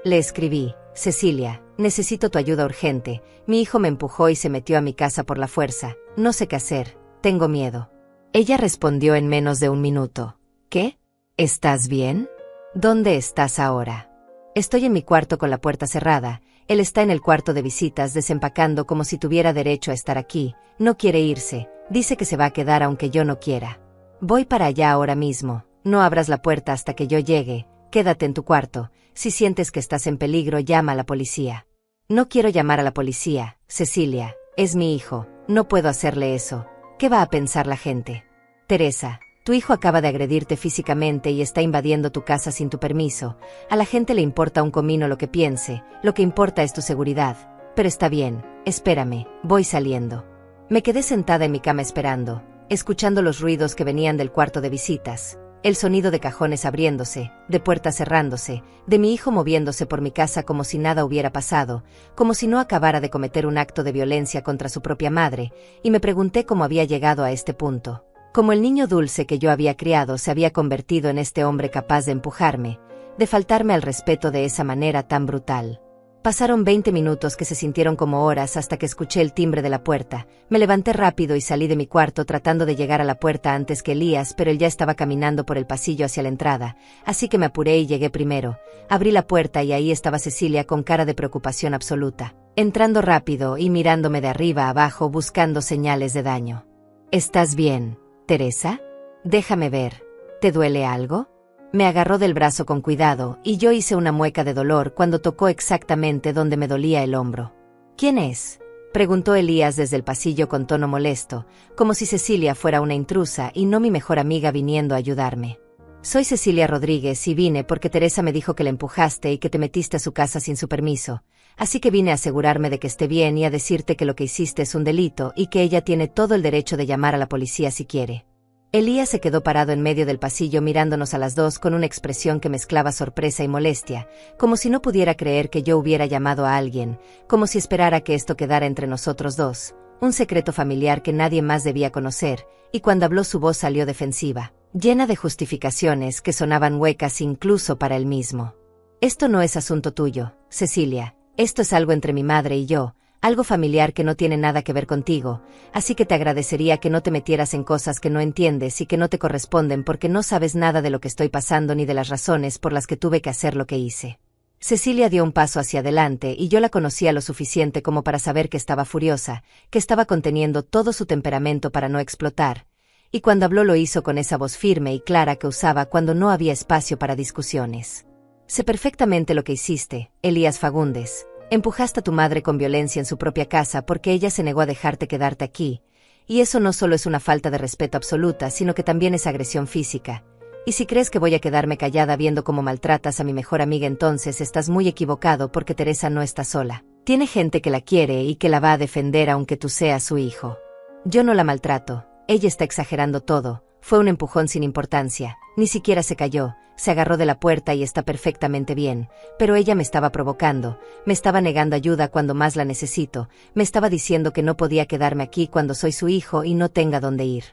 Le escribí, Cecilia, necesito tu ayuda urgente, mi hijo me empujó y se metió a mi casa por la fuerza, no sé qué hacer, tengo miedo. Ella respondió en menos de un minuto. ¿Qué? ¿Estás bien? ¿Dónde estás ahora? Estoy en mi cuarto con la puerta cerrada. Él está en el cuarto de visitas desempacando como si tuviera derecho a estar aquí. No quiere irse. Dice que se va a quedar aunque yo no quiera. Voy para allá ahora mismo. No abras la puerta hasta que yo llegue. Quédate en tu cuarto. Si sientes que estás en peligro, llama a la policía. No quiero llamar a la policía, Cecilia. Es mi hijo. No puedo hacerle eso. ¿Qué va a pensar la gente? Teresa, tu hijo acaba de agredirte físicamente y está invadiendo tu casa sin tu permiso. A la gente le importa un comino lo que piense, lo que importa es tu seguridad. Pero está bien, espérame, voy saliendo. Me quedé sentada en mi cama esperando, escuchando los ruidos que venían del cuarto de visitas. El sonido de cajones abriéndose, de puertas cerrándose, de mi hijo moviéndose por mi casa como si nada hubiera pasado, como si no acabara de cometer un acto de violencia contra su propia madre, y me pregunté cómo había llegado a este punto. Como el niño dulce que yo había criado se había convertido en este hombre capaz de empujarme, de faltarme al respeto de esa manera tan brutal. Pasaron 20 minutos que se sintieron como horas hasta que escuché el timbre de la puerta. Me levanté rápido y salí de mi cuarto tratando de llegar a la puerta antes que Elías, pero él ya estaba caminando por el pasillo hacia la entrada, así que me apuré y llegué primero. Abrí la puerta y ahí estaba Cecilia con cara de preocupación absoluta, entrando rápido y mirándome de arriba a abajo buscando señales de daño. ¿Estás bien, Teresa? Déjame ver. ¿Te duele algo? Me agarró del brazo con cuidado, y yo hice una mueca de dolor cuando tocó exactamente donde me dolía el hombro. ¿Quién es?, preguntó Elías desde el pasillo con tono molesto, como si Cecilia fuera una intrusa y no mi mejor amiga viniendo a ayudarme. Soy Cecilia Rodríguez y vine porque Teresa me dijo que la empujaste y que te metiste a su casa sin su permiso, así que vine a asegurarme de que esté bien y a decirte que lo que hiciste es un delito y que ella tiene todo el derecho de llamar a la policía si quiere. Elías se quedó parado en medio del pasillo mirándonos a las dos con una expresión que mezclaba sorpresa y molestia, como si no pudiera creer que yo hubiera llamado a alguien, como si esperara que esto quedara entre nosotros dos, un secreto familiar que nadie más debía conocer, y cuando habló su voz salió defensiva, llena de justificaciones que sonaban huecas incluso para él mismo. Esto no es asunto tuyo, Cecilia, esto es algo entre mi madre y yo, algo familiar que no tiene nada que ver contigo, así que te agradecería que no te metieras en cosas que no entiendes y que no te corresponden porque no sabes nada de lo que estoy pasando ni de las razones por las que tuve que hacer lo que hice. Cecilia dio un paso hacia adelante y yo la conocía lo suficiente como para saber que estaba furiosa, que estaba conteniendo todo su temperamento para no explotar, y cuando habló lo hizo con esa voz firme y clara que usaba cuando no había espacio para discusiones. Sé perfectamente lo que hiciste, Elías Fagundes. Empujaste a tu madre con violencia en su propia casa porque ella se negó a dejarte quedarte aquí, y eso no solo es una falta de respeto absoluta, sino que también es agresión física. Y si crees que voy a quedarme callada viendo cómo maltratas a mi mejor amiga, entonces estás muy equivocado porque Teresa no está sola. Tiene gente que la quiere y que la va a defender aunque tú seas su hijo. Yo no la maltrato, ella está exagerando todo, fue un empujón sin importancia, ni siquiera se cayó. Se agarró de la puerta y está perfectamente bien, pero ella me estaba provocando, me estaba negando ayuda cuando más la necesito, me estaba diciendo que no podía quedarme aquí cuando soy su hijo y no tenga dónde ir.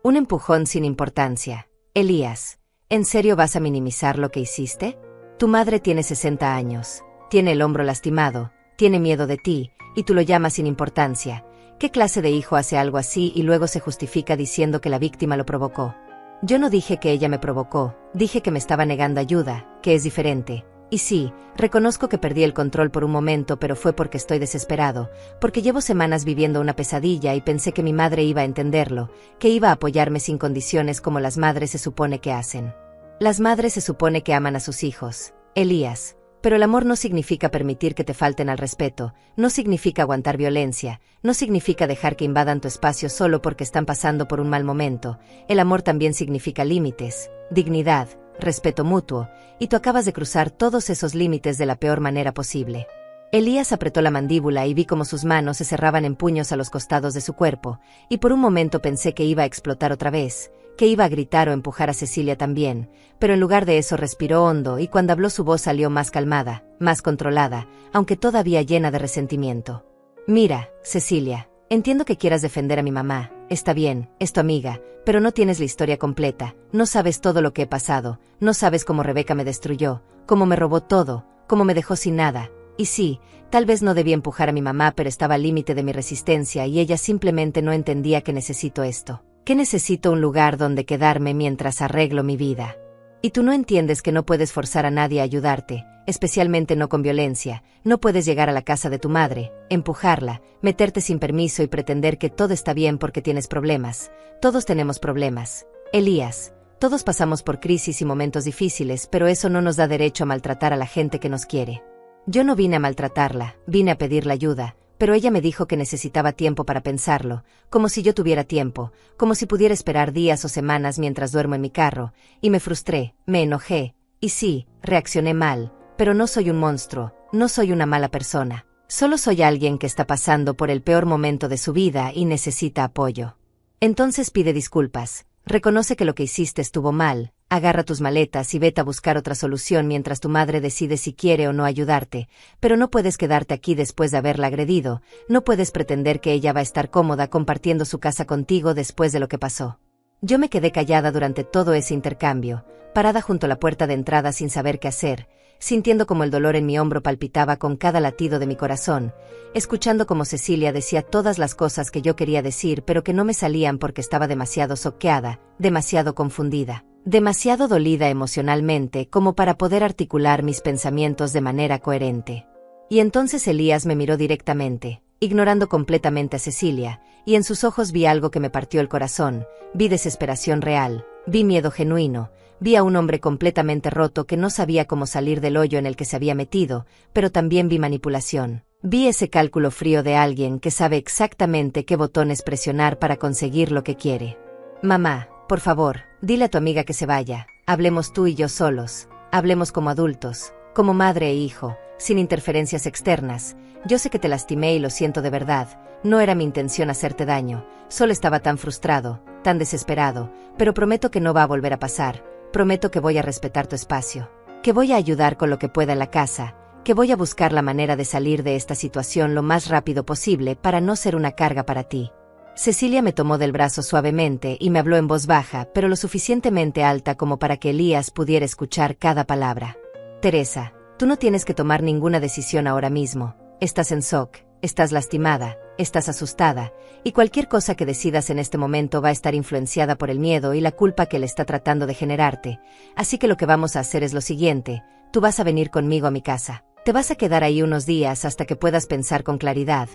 Un empujón sin importancia. Elías, ¿en serio vas a minimizar lo que hiciste? Tu madre tiene 60 años, tiene el hombro lastimado, tiene miedo de ti, y tú lo llamas sin importancia. ¿Qué clase de hijo hace algo así y luego se justifica diciendo que la víctima lo provocó? Yo no dije que ella me provocó, dije que me estaba negando ayuda, que es diferente. Y sí, reconozco que perdí el control por un momento, pero fue porque estoy desesperado, porque llevo semanas viviendo una pesadilla y pensé que mi madre iba a entenderlo, que iba a apoyarme sin condiciones como las madres se supone que hacen. Las madres se supone que aman a sus hijos, Elías. Pero el amor no significa permitir que te falten al respeto, no significa aguantar violencia, no significa dejar que invadan tu espacio solo porque están pasando por un mal momento. El amor también significa límites, dignidad, respeto mutuo, y tú acabas de cruzar todos esos límites de la peor manera posible. Elías apretó la mandíbula y vi cómo sus manos se cerraban en puños a los costados de su cuerpo, y por un momento pensé que iba a explotar otra vez, que iba a gritar o empujar a Cecilia también, pero en lugar de eso respiró hondo y cuando habló su voz salió más calmada, más controlada, aunque todavía llena de resentimiento. Mira, Cecilia, entiendo que quieras defender a mi mamá, está bien, es tu amiga, pero no tienes la historia completa, no sabes todo lo que he pasado, no sabes cómo Rebeca me destruyó, cómo me robó todo, cómo me dejó sin nada. Y sí, tal vez no debía empujar a mi mamá, pero estaba al límite de mi resistencia y ella simplemente no entendía que necesito esto. ¿Qué necesito un lugar donde quedarme mientras arreglo mi vida? Y tú no entiendes que no puedes forzar a nadie a ayudarte, especialmente no con violencia. No puedes llegar a la casa de tu madre, empujarla, meterte sin permiso y pretender que todo está bien porque tienes problemas. Todos tenemos problemas. Elías, todos pasamos por crisis y momentos difíciles, pero eso no nos da derecho a maltratar a la gente que nos quiere. Yo no vine a maltratarla, vine a pedirle ayuda, pero ella me dijo que necesitaba tiempo para pensarlo, como si yo tuviera tiempo, como si pudiera esperar días o semanas mientras duermo en mi carro, y me frustré, me enojé, y sí, reaccioné mal, pero no soy un monstruo, no soy una mala persona, solo soy alguien que está pasando por el peor momento de su vida y necesita apoyo. Entonces pide disculpas, reconoce que lo que hiciste estuvo mal, agarra tus maletas y vete a buscar otra solución mientras tu madre decide si quiere o no ayudarte, pero no puedes quedarte aquí después de haberla agredido, no puedes pretender que ella va a estar cómoda compartiendo su casa contigo después de lo que pasó. Yo me quedé callada durante todo ese intercambio, parada junto a la puerta de entrada sin saber qué hacer, sintiendo como el dolor en mi hombro palpitaba con cada latido de mi corazón, escuchando como Cecilia decía todas las cosas que yo quería decir pero que no me salían porque estaba demasiado choqueada, demasiado confundida, demasiado dolida emocionalmente como para poder articular mis pensamientos de manera coherente. Y entonces Elías me miró directamente, ignorando completamente a Cecilia, y en sus ojos vi algo que me partió el corazón, vi desesperación real, vi miedo genuino, vi a un hombre completamente roto que no sabía cómo salir del hoyo en el que se había metido, pero también vi manipulación. Vi ese cálculo frío de alguien que sabe exactamente qué botones presionar para conseguir lo que quiere. Mamá, por favor, dile a tu amiga que se vaya, hablemos tú y yo solos, hablemos como adultos, como madre e hijo, sin interferencias externas. Yo sé que te lastimé y lo siento de verdad, no era mi intención hacerte daño, solo estaba tan frustrado, tan desesperado, pero prometo que no va a volver a pasar, prometo que voy a respetar tu espacio, que voy a ayudar con lo que pueda en la casa, que voy a buscar la manera de salir de esta situación lo más rápido posible para no ser una carga para ti. Cecilia me tomó del brazo suavemente y me habló en voz baja, pero lo suficientemente alta como para que Elías pudiera escuchar cada palabra. Teresa, tú no tienes que tomar ninguna decisión ahora mismo, estás en shock, estás lastimada, estás asustada, y cualquier cosa que decidas en este momento va a estar influenciada por el miedo y la culpa que él está tratando de generarte, así que lo que vamos a hacer es lo siguiente, tú vas a venir conmigo a mi casa, te vas a quedar ahí unos días hasta que puedas pensar con claridad,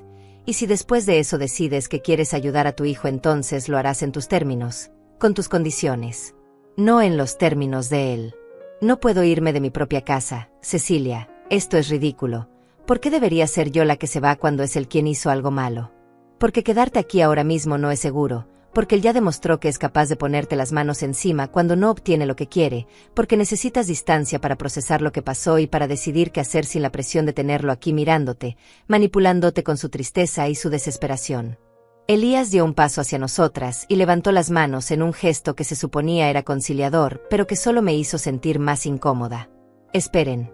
y si después de eso decides que quieres ayudar a tu hijo entonces lo harás en tus términos, con tus condiciones, no en los términos de él. No puedo irme de mi propia casa, Cecilia, esto es ridículo. ¿Por qué debería ser yo la que se va cuando es él quien hizo algo malo? Porque quedarte aquí ahora mismo no es seguro, porque él ya demostró que es capaz de ponerte las manos encima cuando no obtiene lo que quiere, porque necesitas distancia para procesar lo que pasó y para decidir qué hacer sin la presión de tenerlo aquí mirándote, manipulándote con su tristeza y su desesperación. Elías dio un paso hacia nosotras y levantó las manos en un gesto que se suponía era conciliador, pero que solo me hizo sentir más incómoda. Esperen,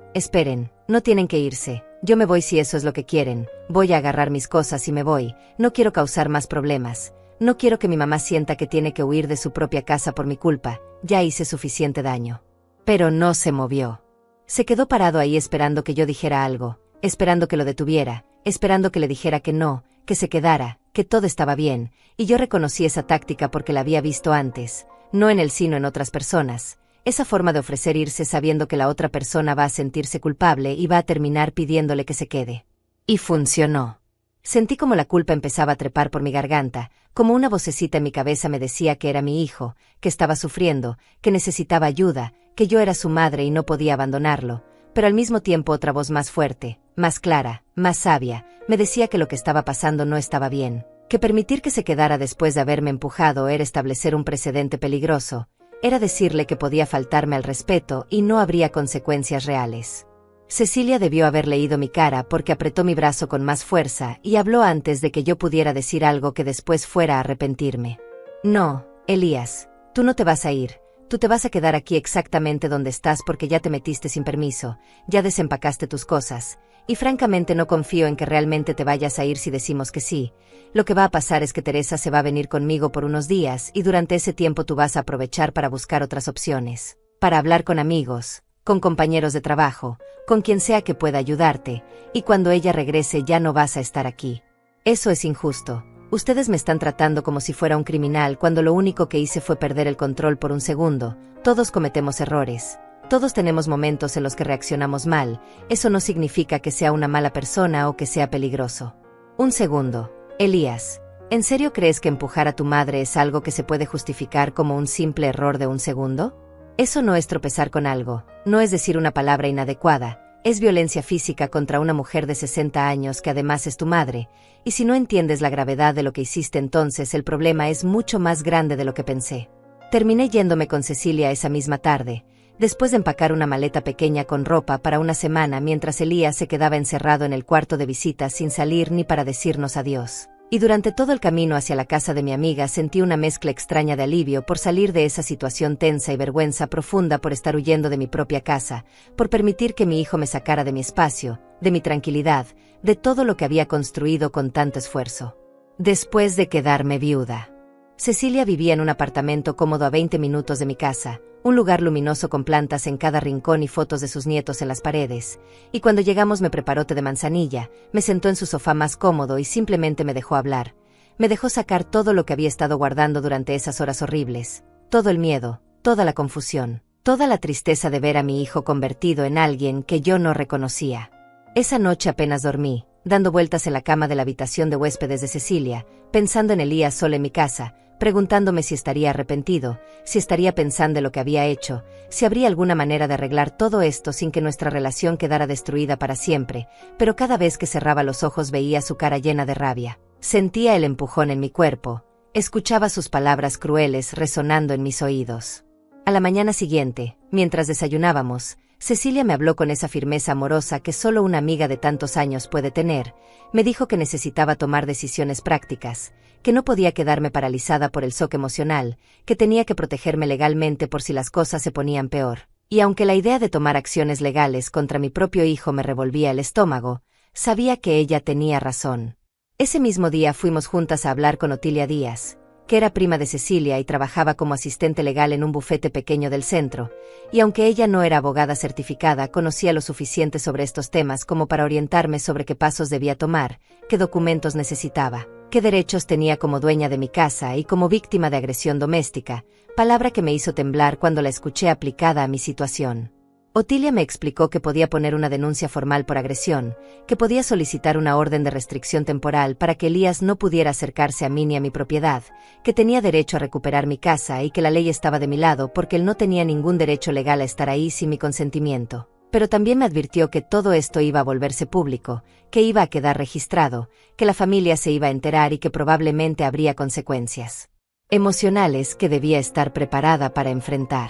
no tienen que irse, yo me voy si eso es lo que quieren, voy a agarrar mis cosas y me voy, no quiero causar más problemas, no quiero que mi mamá sienta que tiene que huir de su propia casa por mi culpa, ya hice suficiente daño. Pero no se movió. Se quedó parado ahí esperando que yo dijera algo, esperando que lo detuviera, esperando que le dijera que no, que se quedara, que todo estaba bien, y yo reconocí esa táctica porque la había visto antes, no en él sino en otras personas. Esa forma de ofrecer irse sabiendo que la otra persona va a sentirse culpable y va a terminar pidiéndole que se quede. Y funcionó. Sentí como la culpa empezaba a trepar por mi garganta, como una vocecita en mi cabeza me decía que era mi hijo, que estaba sufriendo, que necesitaba ayuda, que yo era su madre y no podía abandonarlo, pero al mismo tiempo otra voz más fuerte, más clara, más sabia, me decía que lo que estaba pasando no estaba bien, que permitir que se quedara después de haberme empujado era establecer un precedente peligroso, era decirle que podía faltarme al respeto y no habría consecuencias reales. Cecilia debió haber leído mi cara porque apretó mi brazo con más fuerza y habló antes de que yo pudiera decir algo que después fuera a arrepentirme. No, Elías, tú no te vas a ir, tú te vas a quedar aquí exactamente donde estás porque ya te metiste sin permiso, ya desempacaste tus cosas, y francamente no confío en que realmente te vayas a ir si decimos que sí. Lo que va a pasar es que Teresa se va a venir conmigo por unos días y durante ese tiempo tú vas a aprovechar para buscar otras opciones, para hablar con amigos, con compañeros de trabajo, con quien sea que pueda ayudarte, y cuando ella regrese ya no vas a estar aquí. Eso es injusto. Ustedes me están tratando como si fuera un criminal cuando lo único que hice fue perder el control por un segundo. Todos cometemos errores. Todos tenemos momentos en los que reaccionamos mal. Eso no significa que sea una mala persona o que sea peligroso. Un segundo. Elías, ¿en serio crees que empujar a tu madre es algo que se puede justificar como un simple error de un segundo? Eso no es tropezar con algo, no es decir una palabra inadecuada. Es violencia física contra una mujer de 60 años que además es tu madre, y si no entiendes la gravedad de lo que hiciste entonces el problema es mucho más grande de lo que pensé. Terminé yéndome con Cecilia esa misma tarde, después de empacar una maleta pequeña con ropa para una semana mientras Elías se quedaba encerrado en el cuarto de visitas sin salir ni para decirnos adiós. Y durante todo el camino hacia la casa de mi amiga sentí una mezcla extraña de alivio por salir de esa situación tensa y vergüenza profunda por estar huyendo de mi propia casa, por permitir que mi hijo me sacara de mi espacio, de mi tranquilidad, de todo lo que había construido con tanto esfuerzo. Después de quedarme viuda. Cecilia vivía en un apartamento cómodo a 20 minutos de mi casa, un lugar luminoso con plantas en cada rincón y fotos de sus nietos en las paredes, y cuando llegamos me preparó té de manzanilla, me sentó en su sofá más cómodo y simplemente me dejó hablar. Me dejó sacar todo lo que había estado guardando durante esas horas horribles, todo el miedo, toda la confusión, toda la tristeza de ver a mi hijo convertido en alguien que yo no reconocía. Esa noche apenas dormí, dando vueltas en la cama de la habitación de huéspedes de Cecilia, pensando en Elías solo en mi casa, preguntándome si estaría arrepentido, si estaría pensando en lo que había hecho, si habría alguna manera de arreglar todo esto sin que nuestra relación quedara destruida para siempre, pero cada vez que cerraba los ojos veía su cara llena de rabia. Sentía el empujón en mi cuerpo, escuchaba sus palabras crueles resonando en mis oídos. A la mañana siguiente, mientras desayunábamos, Cecilia me habló con esa firmeza amorosa que solo una amiga de tantos años puede tener. Me dijo que necesitaba tomar decisiones prácticas, que no podía quedarme paralizada por el shock emocional, que tenía que protegerme legalmente por si las cosas se ponían peor. Y aunque la idea de tomar acciones legales contra mi propio hijo me revolvía el estómago, sabía que ella tenía razón. Ese mismo día fuimos juntas a hablar con Otilia Díaz, que era prima de Cecilia y trabajaba como asistente legal en un bufete pequeño del centro, y aunque ella no era abogada certificada, conocía lo suficiente sobre estos temas como para orientarme sobre qué pasos debía tomar, qué documentos necesitaba, qué derechos tenía como dueña de mi casa y como víctima de agresión doméstica, palabra que me hizo temblar cuando la escuché aplicada a mi situación. Otilia me explicó que podía poner una denuncia formal por agresión, que podía solicitar una orden de restricción temporal para que Elías no pudiera acercarse a mí ni a mi propiedad, que tenía derecho a recuperar mi casa y que la ley estaba de mi lado porque él no tenía ningún derecho legal a estar ahí sin mi consentimiento. Pero también me advirtió que todo esto iba a volverse público, que iba a quedar registrado, que la familia se iba a enterar y que probablemente habría consecuencias emocionales que debía estar preparada para enfrentar.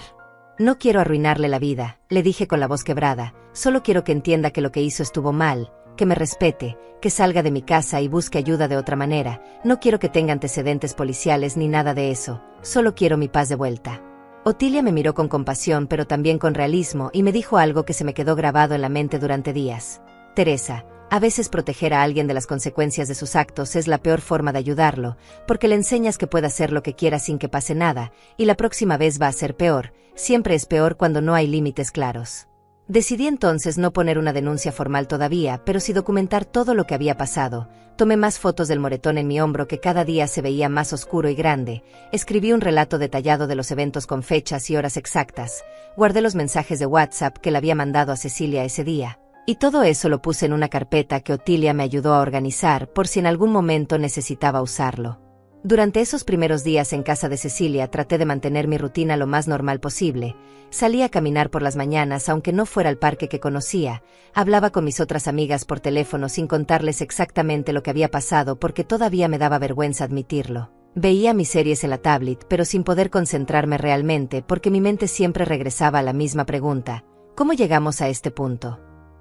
No quiero arruinarle la vida, le dije con la voz quebrada, solo quiero que entienda que lo que hizo estuvo mal, que me respete, que salga de mi casa y busque ayuda de otra manera, no quiero que tenga antecedentes policiales ni nada de eso, solo quiero mi paz de vuelta. Otilia me miró con compasión pero también con realismo y me dijo algo que se me quedó grabado en la mente durante días. Teresa, a veces proteger a alguien de las consecuencias de sus actos es la peor forma de ayudarlo, porque le enseñas que puede hacer lo que quiera sin que pase nada, y la próxima vez va a ser peor, siempre es peor cuando no hay límites claros. Decidí entonces no poner una denuncia formal todavía, pero sí documentar todo lo que había pasado. Tomé más fotos del moretón en mi hombro que cada día se veía más oscuro y grande, escribí un relato detallado de los eventos con fechas y horas exactas, guardé los mensajes de WhatsApp que le había mandado a Cecilia ese día. Y todo eso lo puse en una carpeta que Otilia me ayudó a organizar por si en algún momento necesitaba usarlo. Durante esos primeros días en casa de Cecilia traté de mantener mi rutina lo más normal posible. Salía a caminar por las mañanas aunque no fuera el parque que conocía, hablaba con mis otras amigas por teléfono sin contarles exactamente lo que había pasado porque todavía me daba vergüenza admitirlo. Veía mis series en la tablet pero sin poder concentrarme realmente porque mi mente siempre regresaba a la misma pregunta: ¿cómo llegamos a este punto?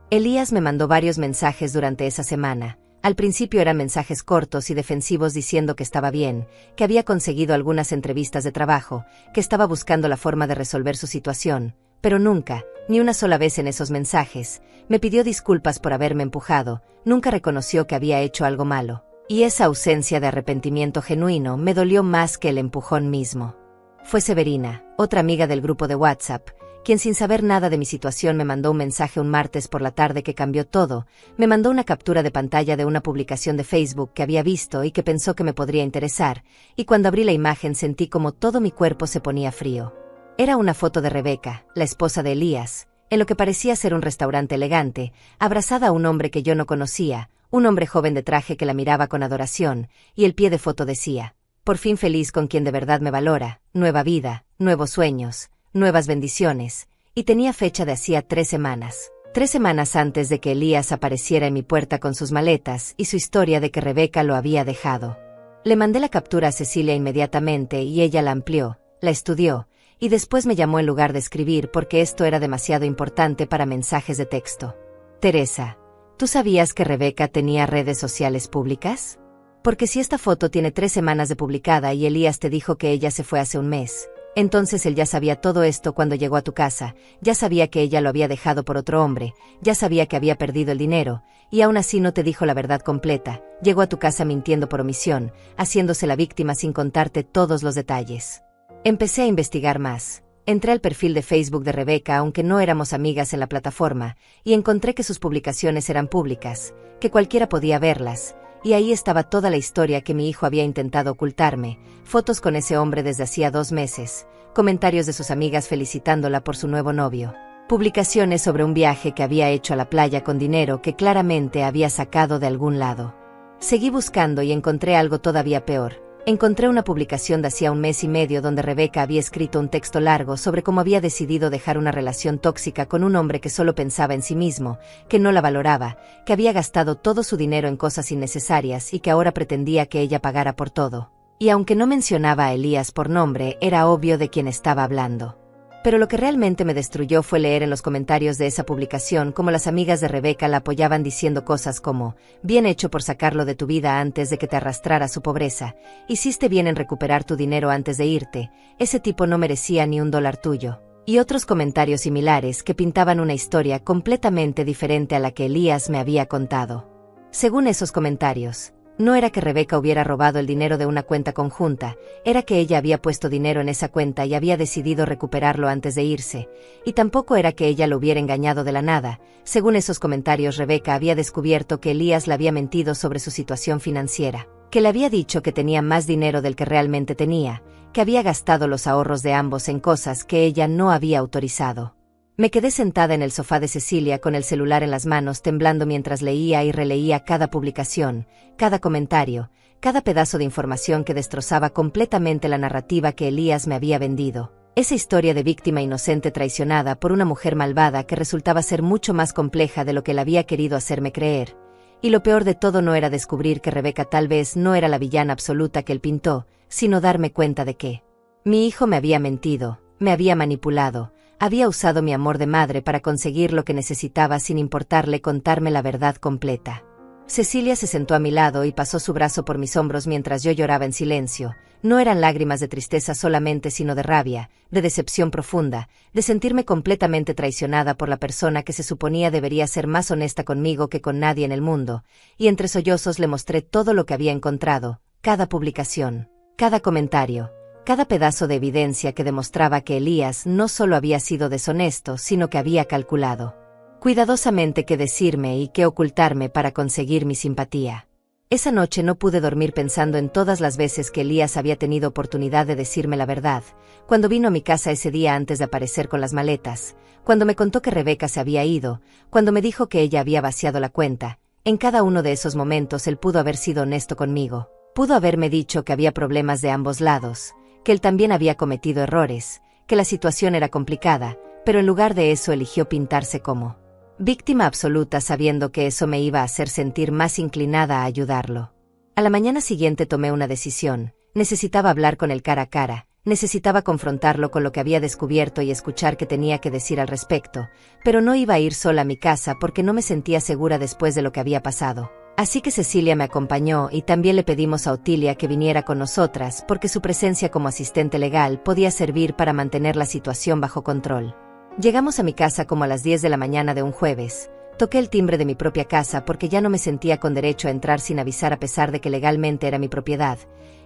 Elías me mandó varios mensajes durante esa semana. Al principio eran mensajes cortos y defensivos diciendo que estaba bien, que había conseguido algunas entrevistas de trabajo, que estaba buscando la forma de resolver su situación, pero nunca, ni una sola vez en esos mensajes, me pidió disculpas por haberme empujado, nunca reconoció que había hecho algo malo, y esa ausencia de arrepentimiento genuino me dolió más que el empujón mismo. Fue Severina, otra amiga del grupo de WhatsApp, quien sin saber nada de mi situación me mandó un mensaje un martes por la tarde que cambió todo. Me mandó una captura de pantalla de una publicación de Facebook que había visto y que pensó que me podría interesar, y cuando abrí la imagen sentí como todo mi cuerpo se ponía frío. Era una foto de Rebeca, la esposa de Elías, en lo que parecía ser un restaurante elegante, abrazada a un hombre que yo no conocía, un hombre joven de traje que la miraba con adoración, y el pie de foto decía: por fin feliz con quien de verdad me valora, nueva vida, nuevos sueños, nuevas bendiciones, y tenía fecha de hacía 3 semanas. 3 semanas antes de que Elías apareciera en mi puerta con sus maletas y su historia de que Rebeca lo había dejado. Le mandé la captura a Cecilia inmediatamente y ella la amplió, la estudió, y después me llamó en lugar de escribir porque esto era demasiado importante para mensajes de texto. Teresa, ¿tú sabías que Rebeca tenía redes sociales públicas? Porque si esta foto tiene 3 semanas de publicada y Elías te dijo que ella se fue hace un mes, entonces él ya sabía todo esto cuando llegó a tu casa, ya sabía que ella lo había dejado por otro hombre, ya sabía que había perdido el dinero, y aún así no te dijo la verdad completa, llegó a tu casa mintiendo por omisión, haciéndose la víctima sin contarte todos los detalles. Empecé a investigar más. Entré al perfil de Facebook de Rebeca aunque no éramos amigas en la plataforma, y encontré que sus publicaciones eran públicas, que cualquiera podía verlas, y ahí estaba toda la historia que mi hijo había intentado ocultarme, fotos con ese hombre desde hacía 2 meses, comentarios de sus amigas felicitándola por su nuevo novio, publicaciones sobre un viaje que había hecho a la playa con dinero que claramente había sacado de algún lado. Seguí buscando y encontré algo todavía peor. Encontré una publicación de hacía 1 mes y medio donde Rebeca había escrito un texto largo sobre cómo había decidido dejar una relación tóxica con un hombre que solo pensaba en sí mismo, que no la valoraba, que había gastado todo su dinero en cosas innecesarias y que ahora pretendía que ella pagara por todo. Y aunque no mencionaba a Elías por nombre, era obvio de quién estaba hablando. Pero lo que realmente me destruyó fue leer en los comentarios de esa publicación cómo las amigas de Rebeca la apoyaban diciendo cosas como: bien hecho por sacarlo de tu vida antes de que te arrastrara a su pobreza, hiciste bien en recuperar tu dinero antes de irte, ese tipo no merecía ni $1 tuyo. Y otros comentarios similares que pintaban una historia completamente diferente a la que Elías me había contado. Según esos comentarios, no era que Rebeca hubiera robado el dinero de una cuenta conjunta, era que ella había puesto dinero en esa cuenta y había decidido recuperarlo antes de irse, y tampoco era que ella lo hubiera engañado de la nada. Según esos comentarios, Rebeca había descubierto que Elías le había mentido sobre su situación financiera, que le había dicho que tenía más dinero del que realmente tenía, que había gastado los ahorros de ambos en cosas que ella no había autorizado. Me quedé sentada en el sofá de Cecilia con el celular en las manos temblando mientras leía y releía cada publicación, cada comentario, cada pedazo de información que destrozaba completamente la narrativa que Elías me había vendido. Esa historia de víctima inocente traicionada por una mujer malvada que resultaba ser mucho más compleja de lo que él había querido hacerme creer. Y lo peor de todo no era descubrir que Rebeca tal vez no era la villana absoluta que él pintó, sino darme cuenta de que mi hijo me había mentido, me había manipulado, había usado mi amor de madre para conseguir lo que necesitaba sin importarle contarme la verdad completa. Cecilia se sentó a mi lado y pasó su brazo por mis hombros mientras yo lloraba en silencio. No eran lágrimas de tristeza solamente, sino de rabia, de decepción profunda, de sentirme completamente traicionada por la persona que se suponía debería ser más honesta conmigo que con nadie en el mundo, y entre sollozos le mostré todo lo que había encontrado, cada publicación, cada comentario, cada pedazo de evidencia que demostraba que Elías no solo había sido deshonesto, sino que había calculado cuidadosamente qué decirme y qué ocultarme para conseguir mi simpatía. Esa noche no pude dormir pensando en todas las veces que Elías había tenido oportunidad de decirme la verdad, cuando vino a mi casa ese día antes de aparecer con las maletas, cuando me contó que Rebeca se había ido, cuando me dijo que ella había vaciado la cuenta. En cada uno de esos momentos él pudo haber sido honesto conmigo, pudo haberme dicho que había problemas de ambos lados, que él también había cometido errores, que la situación era complicada, pero en lugar de eso eligió pintarse como víctima absoluta sabiendo que eso me iba a hacer sentir más inclinada a ayudarlo. A la mañana siguiente tomé una decisión, necesitaba hablar con él cara a cara, necesitaba confrontarlo con lo que había descubierto y escuchar qué tenía que decir al respecto, pero no iba a ir sola a mi casa porque no me sentía segura después de lo que había pasado. Así que Cecilia me acompañó y también le pedimos a Otilia que viniera con nosotras porque su presencia como asistente legal podía servir para mantener la situación bajo control. Llegamos a mi casa como a las 10 de la mañana de un jueves. Toqué el timbre de mi propia casa porque ya no me sentía con derecho a entrar sin avisar a pesar de que legalmente era mi propiedad,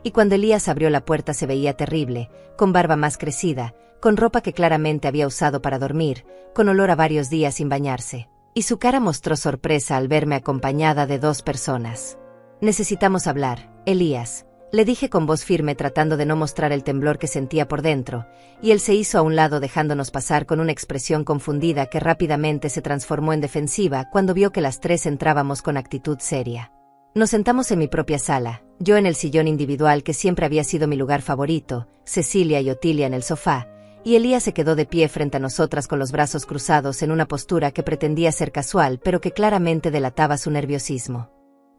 y cuando Elías abrió la puerta se veía terrible, con barba más crecida, con ropa que claramente había usado para dormir, con olor a varios días sin bañarse, y su cara mostró sorpresa al verme acompañada de 2 personas. «Necesitamos hablar, Elías», le dije con voz firme tratando de no mostrar el temblor que sentía por dentro, y él se hizo a un lado dejándonos pasar con una expresión confundida que rápidamente se transformó en defensiva cuando vio que las 3 entrábamos con actitud seria. Nos sentamos en mi propia sala, yo en el sillón individual que siempre había sido mi lugar favorito, Cecilia y Otilia en el sofá, y Elías se quedó de pie frente a nosotras con los brazos cruzados en una postura que pretendía ser casual pero que claramente delataba su nerviosismo.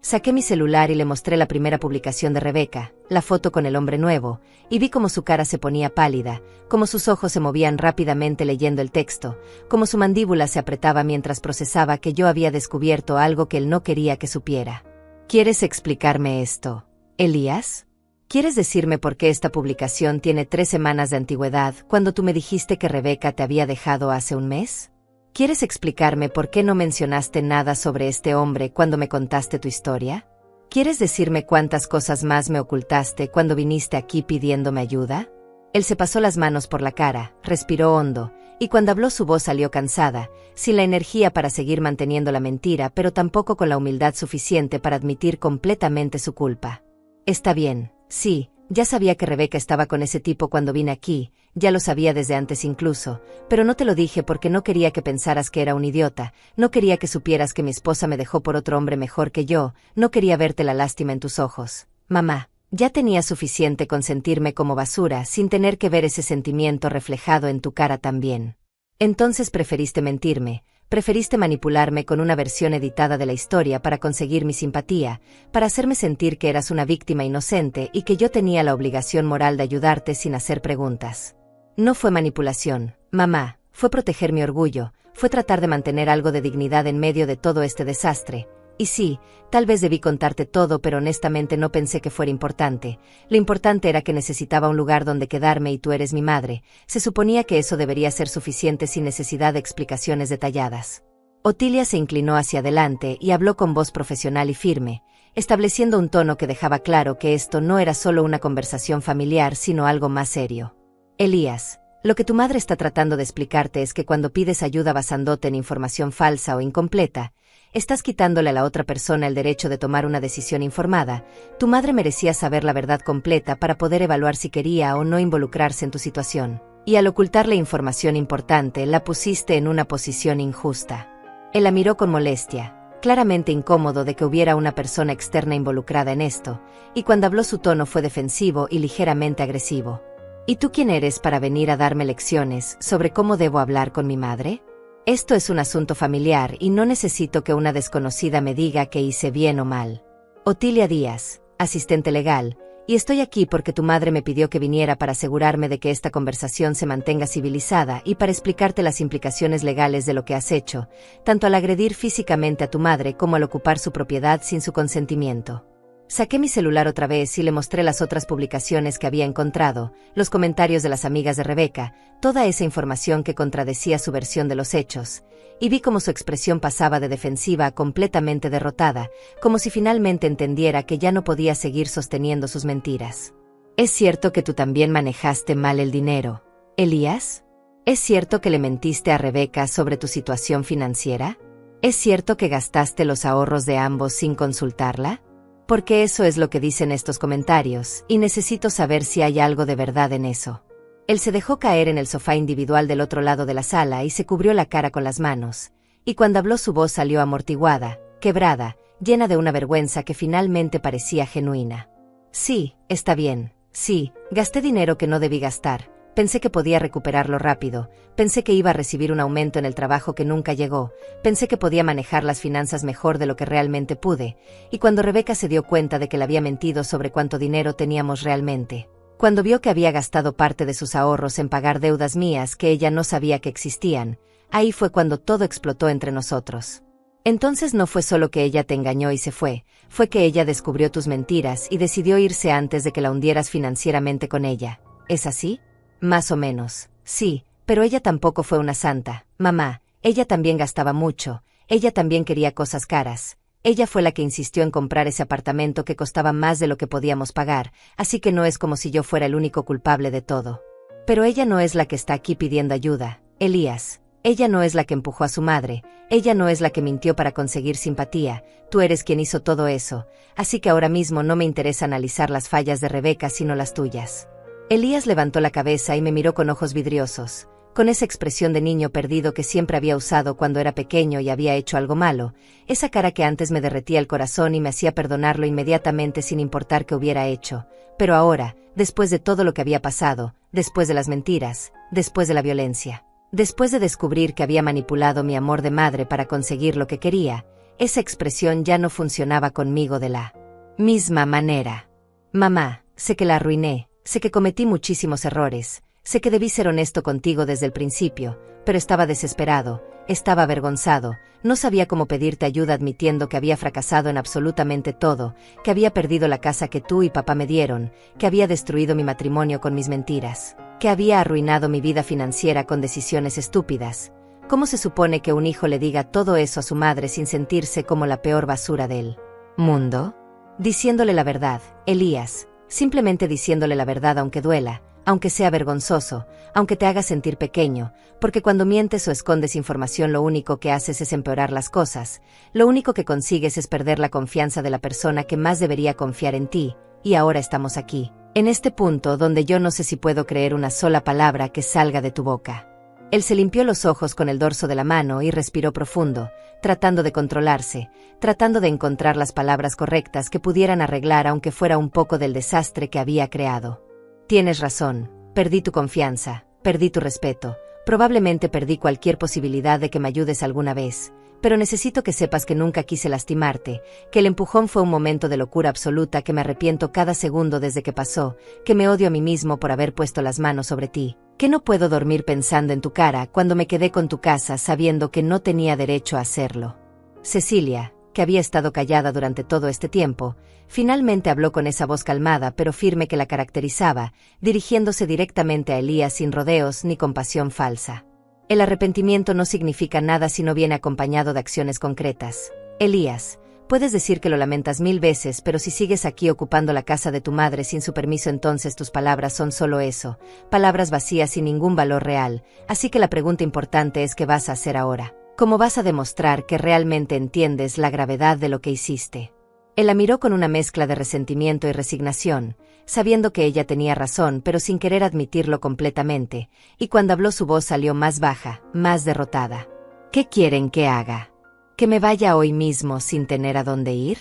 Saqué mi celular y le mostré la primera publicación de Rebeca, la foto con el hombre nuevo, y vi cómo su cara se ponía pálida, cómo sus ojos se movían rápidamente leyendo el texto, cómo su mandíbula se apretaba mientras procesaba que yo había descubierto algo que él no quería que supiera. ¿Quieres explicarme esto, Elías? ¿Quieres decirme por qué esta publicación tiene 3 semanas de antigüedad cuando tú me dijiste que Rebeca te había dejado hace un mes? ¿Quieres explicarme por qué no mencionaste nada sobre este hombre cuando me contaste tu historia? ¿Quieres decirme cuántas cosas más me ocultaste cuando viniste aquí pidiéndome ayuda? Él se pasó las manos por la cara, respiró hondo, y cuando habló su voz salió cansada, sin la energía para seguir manteniendo la mentira, pero tampoco con la humildad suficiente para admitir completamente su culpa. Está bien, sí, ya sabía que Rebeca estaba con ese tipo cuando vine aquí, ya lo sabía desde antes incluso, pero no te lo dije porque no quería que pensaras que era un idiota, no quería que supieras que mi esposa me dejó por otro hombre mejor que yo, no quería verte la lástima en tus ojos. Mamá, ya tenía suficiente con sentirme como basura sin tener que ver ese sentimiento reflejado en tu cara también. Entonces preferiste mentirme, preferiste manipularme con una versión editada de la historia para conseguir mi simpatía, para hacerme sentir que eras una víctima inocente y que yo tenía la obligación moral de ayudarte sin hacer preguntas. No fue manipulación, mamá, fue proteger mi orgullo, fue tratar de mantener algo de dignidad en medio de todo este desastre. Y sí, tal vez debí contarte todo, pero honestamente no pensé que fuera importante. Lo importante era que necesitaba un lugar donde quedarme y tú eres mi madre. Se suponía que eso debería ser suficiente sin necesidad de explicaciones detalladas. Otilia se inclinó hacia adelante y habló con voz profesional y firme, estableciendo un tono que dejaba claro que esto no era solo una conversación familiar, sino algo más serio. Elías, lo que tu madre está tratando de explicarte es que cuando pides ayuda basándote en información falsa o incompleta, estás quitándole a la otra persona el derecho de tomar una decisión informada. Tu madre merecía saber la verdad completa para poder evaluar si quería o no involucrarse en tu situación. Y al ocultarle información importante, la pusiste en una posición injusta. Él la miró con molestia, claramente incómodo de que hubiera una persona externa involucrada en esto, y cuando habló su tono fue defensivo y ligeramente agresivo. ¿Y tú quién eres para venir a darme lecciones sobre cómo debo hablar con mi madre? Esto es un asunto familiar y no necesito que una desconocida me diga que hice bien o mal. Otilia Díaz, asistente legal, y estoy aquí porque tu madre me pidió que viniera para asegurarme de que esta conversación se mantenga civilizada y para explicarte las implicaciones legales de lo que has hecho, tanto al agredir físicamente a tu madre como al ocupar su propiedad sin su consentimiento. Saqué mi celular otra vez y le mostré las otras publicaciones que había encontrado, los comentarios de las amigas de Rebeca, toda esa información que contradecía su versión de los hechos, y vi cómo su expresión pasaba de defensiva a completamente derrotada, como si finalmente entendiera que ya no podía seguir sosteniendo sus mentiras. ¿Es cierto que tú también manejaste mal el dinero, Elías? ¿Es cierto que le mentiste a Rebeca sobre tu situación financiera? ¿Es cierto que gastaste los ahorros de ambos sin consultarla? Porque eso es lo que dicen estos comentarios, y necesito saber si hay algo de verdad en eso. Él se dejó caer en el sofá individual del otro lado de la sala y se cubrió la cara con las manos, y cuando habló su voz salió amortiguada, quebrada, llena de una vergüenza que finalmente parecía genuina. Sí, está bien, sí, gasté dinero que no debí gastar. Pensé que podía recuperarlo rápido, pensé que iba a recibir un aumento en el trabajo que nunca llegó, pensé que podía manejar las finanzas mejor de lo que realmente pude, y cuando Rebeca se dio cuenta de que le había mentido sobre cuánto dinero teníamos realmente, cuando vio que había gastado parte de sus ahorros en pagar deudas mías que ella no sabía que existían, ahí fue cuando todo explotó entre nosotros. Entonces no fue solo que ella te engañó y se fue que ella descubrió tus mentiras y decidió irse antes de que la hundieras financieramente con ella. ¿Es así? Más o menos, sí, Pero ella tampoco fue una santa, mamá, ella también gastaba mucho, ella también quería cosas caras. Ella fue la que insistió en comprar ese apartamento que costaba más de lo que podíamos pagar, así que no es como si yo fuera el único culpable de todo. Pero ella no es la que está aquí pidiendo ayuda, Elías. Ella no es la que empujó a su madre, ella no es la que mintió para conseguir simpatía, tú eres quien hizo todo eso, así que ahora mismo no me interesa analizar las fallas de Rebeca sino las tuyas. Elías levantó la cabeza y me miró con ojos vidriosos, con esa expresión de niño perdido que siempre había usado cuando era pequeño y había hecho algo malo, esa cara que antes me derretía el corazón y me hacía perdonarlo inmediatamente sin importar qué hubiera hecho, pero ahora, después de todo lo que había pasado, después de las mentiras, después de la violencia, después de descubrir que había manipulado mi amor de madre para conseguir lo que quería, esa expresión ya no funcionaba conmigo de la misma manera. Mamá, sé que la arruiné, sé que cometí muchísimos errores, sé que debí ser honesto contigo desde el principio, pero estaba desesperado, estaba avergonzado, no sabía cómo pedirte ayuda admitiendo que había fracasado en absolutamente todo, que había perdido la casa que tú y papá me dieron, que había destruido mi matrimonio con mis mentiras, que había arruinado mi vida financiera con decisiones estúpidas. ¿Cómo se supone que un hijo le diga todo eso a su madre sin sentirse como la peor basura del mundo? Diciéndole la verdad, Elías, simplemente diciéndole la verdad aunque duela, aunque sea vergonzoso, aunque te haga sentir pequeño, porque cuando mientes o escondes información lo único que haces es empeorar las cosas, lo único que consigues es perder la confianza de la persona que más debería confiar en ti, y ahora estamos aquí, en este punto donde yo no sé si puedo creer una sola palabra que salga de tu boca. Él se limpió los ojos con el dorso de la mano y respiró profundo, tratando de controlarse, tratando de encontrar las palabras correctas que pudieran arreglar aunque fuera un poco del desastre que había creado. Tienes razón, perdí tu confianza, perdí tu respeto, probablemente perdí cualquier posibilidad de que me ayudes alguna vez, pero necesito que sepas que nunca quise lastimarte, que el empujón fue un momento de locura absoluta que me arrepiento cada segundo desde que pasó, que me odio a mí mismo por haber puesto las manos sobre ti, que no puedo dormir pensando en tu cara cuando me quedé con tu casa sabiendo que no tenía derecho a hacerlo. Cecilia, que había estado callada durante todo este tiempo, finalmente habló con esa voz calmada pero firme que la caracterizaba, dirigiéndose directamente a Elías sin rodeos ni compasión falsa. El arrepentimiento no significa nada si no viene acompañado de acciones concretas. Elías, puedes decir que lo lamentas 1000 veces, pero si sigues aquí ocupando la casa de tu madre sin su permiso, entonces tus palabras son solo eso, palabras vacías sin ningún valor real, así que la pregunta importante es ¿qué vas a hacer ahora? ¿Cómo vas a demostrar que realmente entiendes la gravedad de lo que hiciste? Él la miró con una mezcla de resentimiento y resignación, sabiendo que ella tenía razón pero sin querer admitirlo completamente, y cuando habló su voz salió más baja, más derrotada. ¿Qué quieren que haga? ¿Que me vaya hoy mismo sin tener a dónde ir?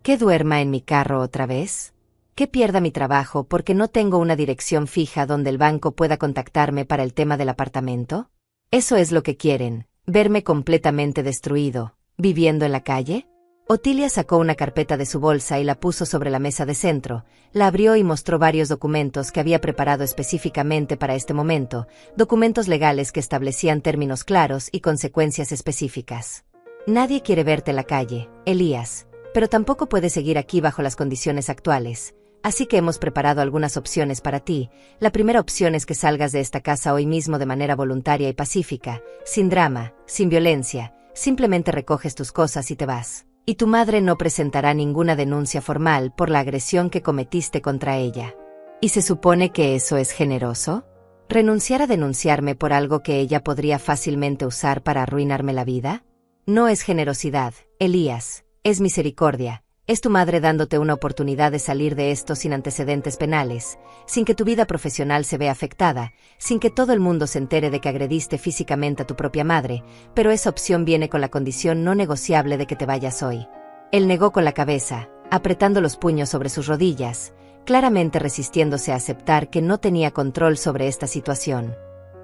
¿Que duerma en mi carro otra vez? ¿Que pierda mi trabajo porque no tengo una dirección fija donde el banco pueda contactarme para el tema del apartamento? ¿Eso es lo que quieren? ¿Verme completamente destruido, viviendo en la calle? Otilia sacó una carpeta de su bolsa y la puso sobre la mesa de centro, la abrió y mostró varios documentos que había preparado específicamente para este momento, documentos legales que establecían términos claros y consecuencias específicas. Nadie quiere verte en la calle, Elías, pero tampoco puedes seguir aquí bajo las condiciones actuales. Así que hemos preparado algunas opciones para ti. La primera opción es que salgas de esta casa hoy mismo de manera voluntaria y pacífica, sin drama, sin violencia, simplemente recoges tus cosas y te vas. Y tu madre no presentará ninguna denuncia formal por la agresión que cometiste contra ella. ¿Y se supone que eso es generoso? ¿Renunciar a denunciarme por algo que ella podría fácilmente usar para arruinarme la vida? No es generosidad, Elías, es misericordia. Es tu madre dándote una oportunidad de salir de esto sin antecedentes penales, sin que tu vida profesional se vea afectada, sin que todo el mundo se entere de que agrediste físicamente a tu propia madre, pero esa opción viene con la condición no negociable de que te vayas hoy. Él negó con la cabeza, apretando los puños sobre sus rodillas, claramente resistiéndose a aceptar que no tenía control sobre esta situación.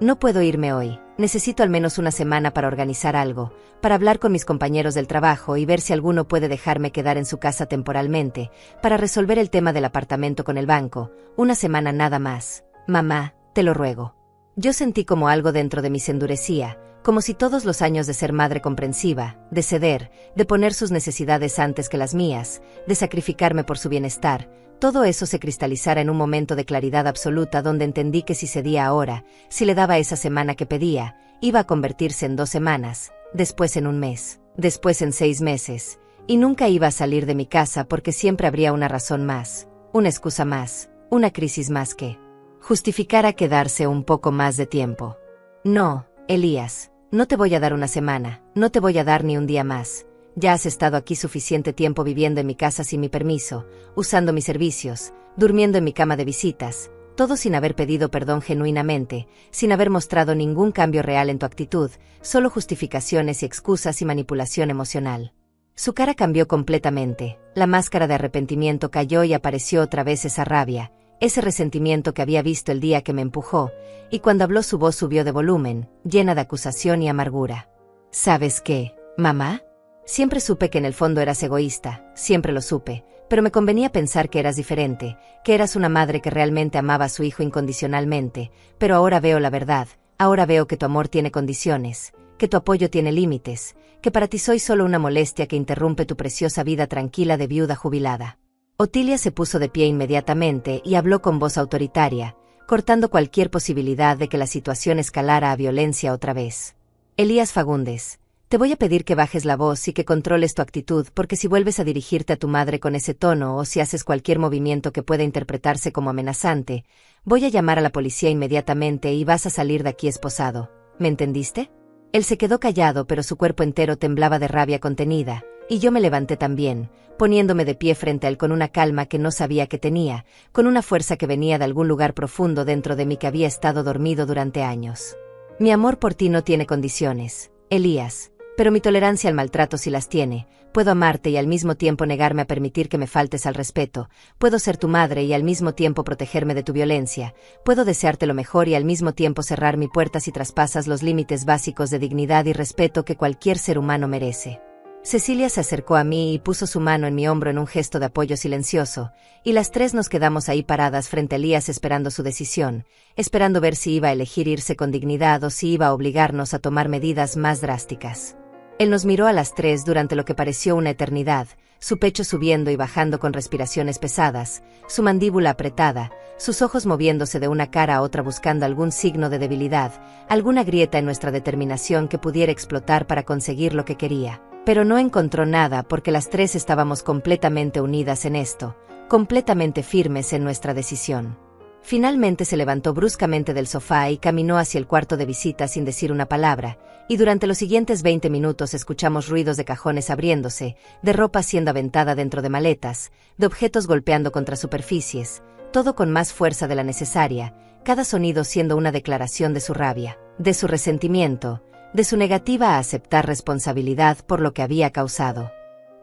No puedo irme hoy, necesito al menos una semana para organizar algo, para hablar con mis compañeros del trabajo y ver si alguno puede dejarme quedar en su casa temporalmente, para resolver el tema del apartamento con el banco, una semana nada más. Mamá, te lo ruego. Yo sentí como algo dentro de mí se endurecía, como si todos los años de ser madre comprensiva, de ceder, de poner sus necesidades antes que las mías, de sacrificarme por su bienestar, todo eso se cristalizara en un momento de claridad absoluta donde entendí que si cedía ahora, si le daba esa semana que pedía, iba a convertirse en 2 semanas, después en 1 mes, después en 6 meses, y nunca iba a salir de mi casa porque siempre habría una razón más, una excusa más, una crisis más que justificara quedarse un poco más de tiempo. No, Elías, no te voy a dar 1 semana, no te voy a dar ni 1 día más. Ya has estado aquí suficiente tiempo viviendo en mi casa sin mi permiso, usando mis servicios, durmiendo en mi cama de visitas, todo sin haber pedido perdón genuinamente, sin haber mostrado ningún cambio real en tu actitud, solo justificaciones y excusas y manipulación emocional. Su cara cambió completamente, la máscara de arrepentimiento cayó y apareció otra vez esa rabia, ese resentimiento que había visto el día que me empujó, y cuando habló su voz subió de volumen, llena de acusación y amargura. ¿Sabes qué, mamá? Siempre supe que en el fondo eras egoísta, siempre lo supe, pero me convenía pensar que eras diferente, que eras una madre que realmente amaba a su hijo incondicionalmente, pero ahora veo la verdad, ahora veo que tu amor tiene condiciones, que tu apoyo tiene límites, que para ti soy solo una molestia que interrumpe tu preciosa vida tranquila de viuda jubilada. Otilia se puso de pie inmediatamente y habló con voz autoritaria, cortando cualquier posibilidad de que la situación escalara a violencia otra vez. Elías Fagundes, te voy a pedir que bajes la voz y que controles tu actitud porque si vuelves a dirigirte a tu madre con ese tono o si haces cualquier movimiento que pueda interpretarse como amenazante, voy a llamar a la policía inmediatamente y vas a salir de aquí esposado. ¿Me entendiste? Él se quedó callado pero su cuerpo entero temblaba de rabia contenida, y yo me levanté también, poniéndome de pie frente a él con una calma que no sabía que tenía, con una fuerza que venía de algún lugar profundo dentro de mí que había estado dormido durante años. Mi amor por ti no tiene condiciones, Elías. Pero mi tolerancia al maltrato sí las tiene. Puedo amarte y al mismo tiempo negarme a permitir que me faltes al respeto. Puedo ser tu madre y al mismo tiempo protegerme de tu violencia. Puedo desearte lo mejor y al mismo tiempo cerrar mi puerta si traspasas los límites básicos de dignidad y respeto que cualquier ser humano merece. Cecilia se acercó a mí y puso su mano en mi hombro en un gesto de apoyo silencioso, y las 3 nos quedamos ahí paradas frente a Elías esperando su decisión, esperando ver si iba a elegir irse con dignidad o si iba a obligarnos a tomar medidas más drásticas. Él nos miró a las 3 durante lo que pareció una eternidad, su pecho subiendo y bajando con respiraciones pesadas, su mandíbula apretada, sus ojos moviéndose de una cara a otra buscando algún signo de debilidad, alguna grieta en nuestra determinación que pudiera explotar para conseguir lo que quería. Pero no encontró nada porque las 3 estábamos completamente unidas en esto, completamente firmes en nuestra decisión. Finalmente se levantó bruscamente del sofá y caminó hacia el cuarto de visita sin decir una palabra, y durante los siguientes 20 minutos escuchamos ruidos de cajones abriéndose, de ropa siendo aventada dentro de maletas, de objetos golpeando contra superficies, todo con más fuerza de la necesaria, cada sonido siendo una declaración de su rabia, de su resentimiento, de su negativa a aceptar responsabilidad por lo que había causado.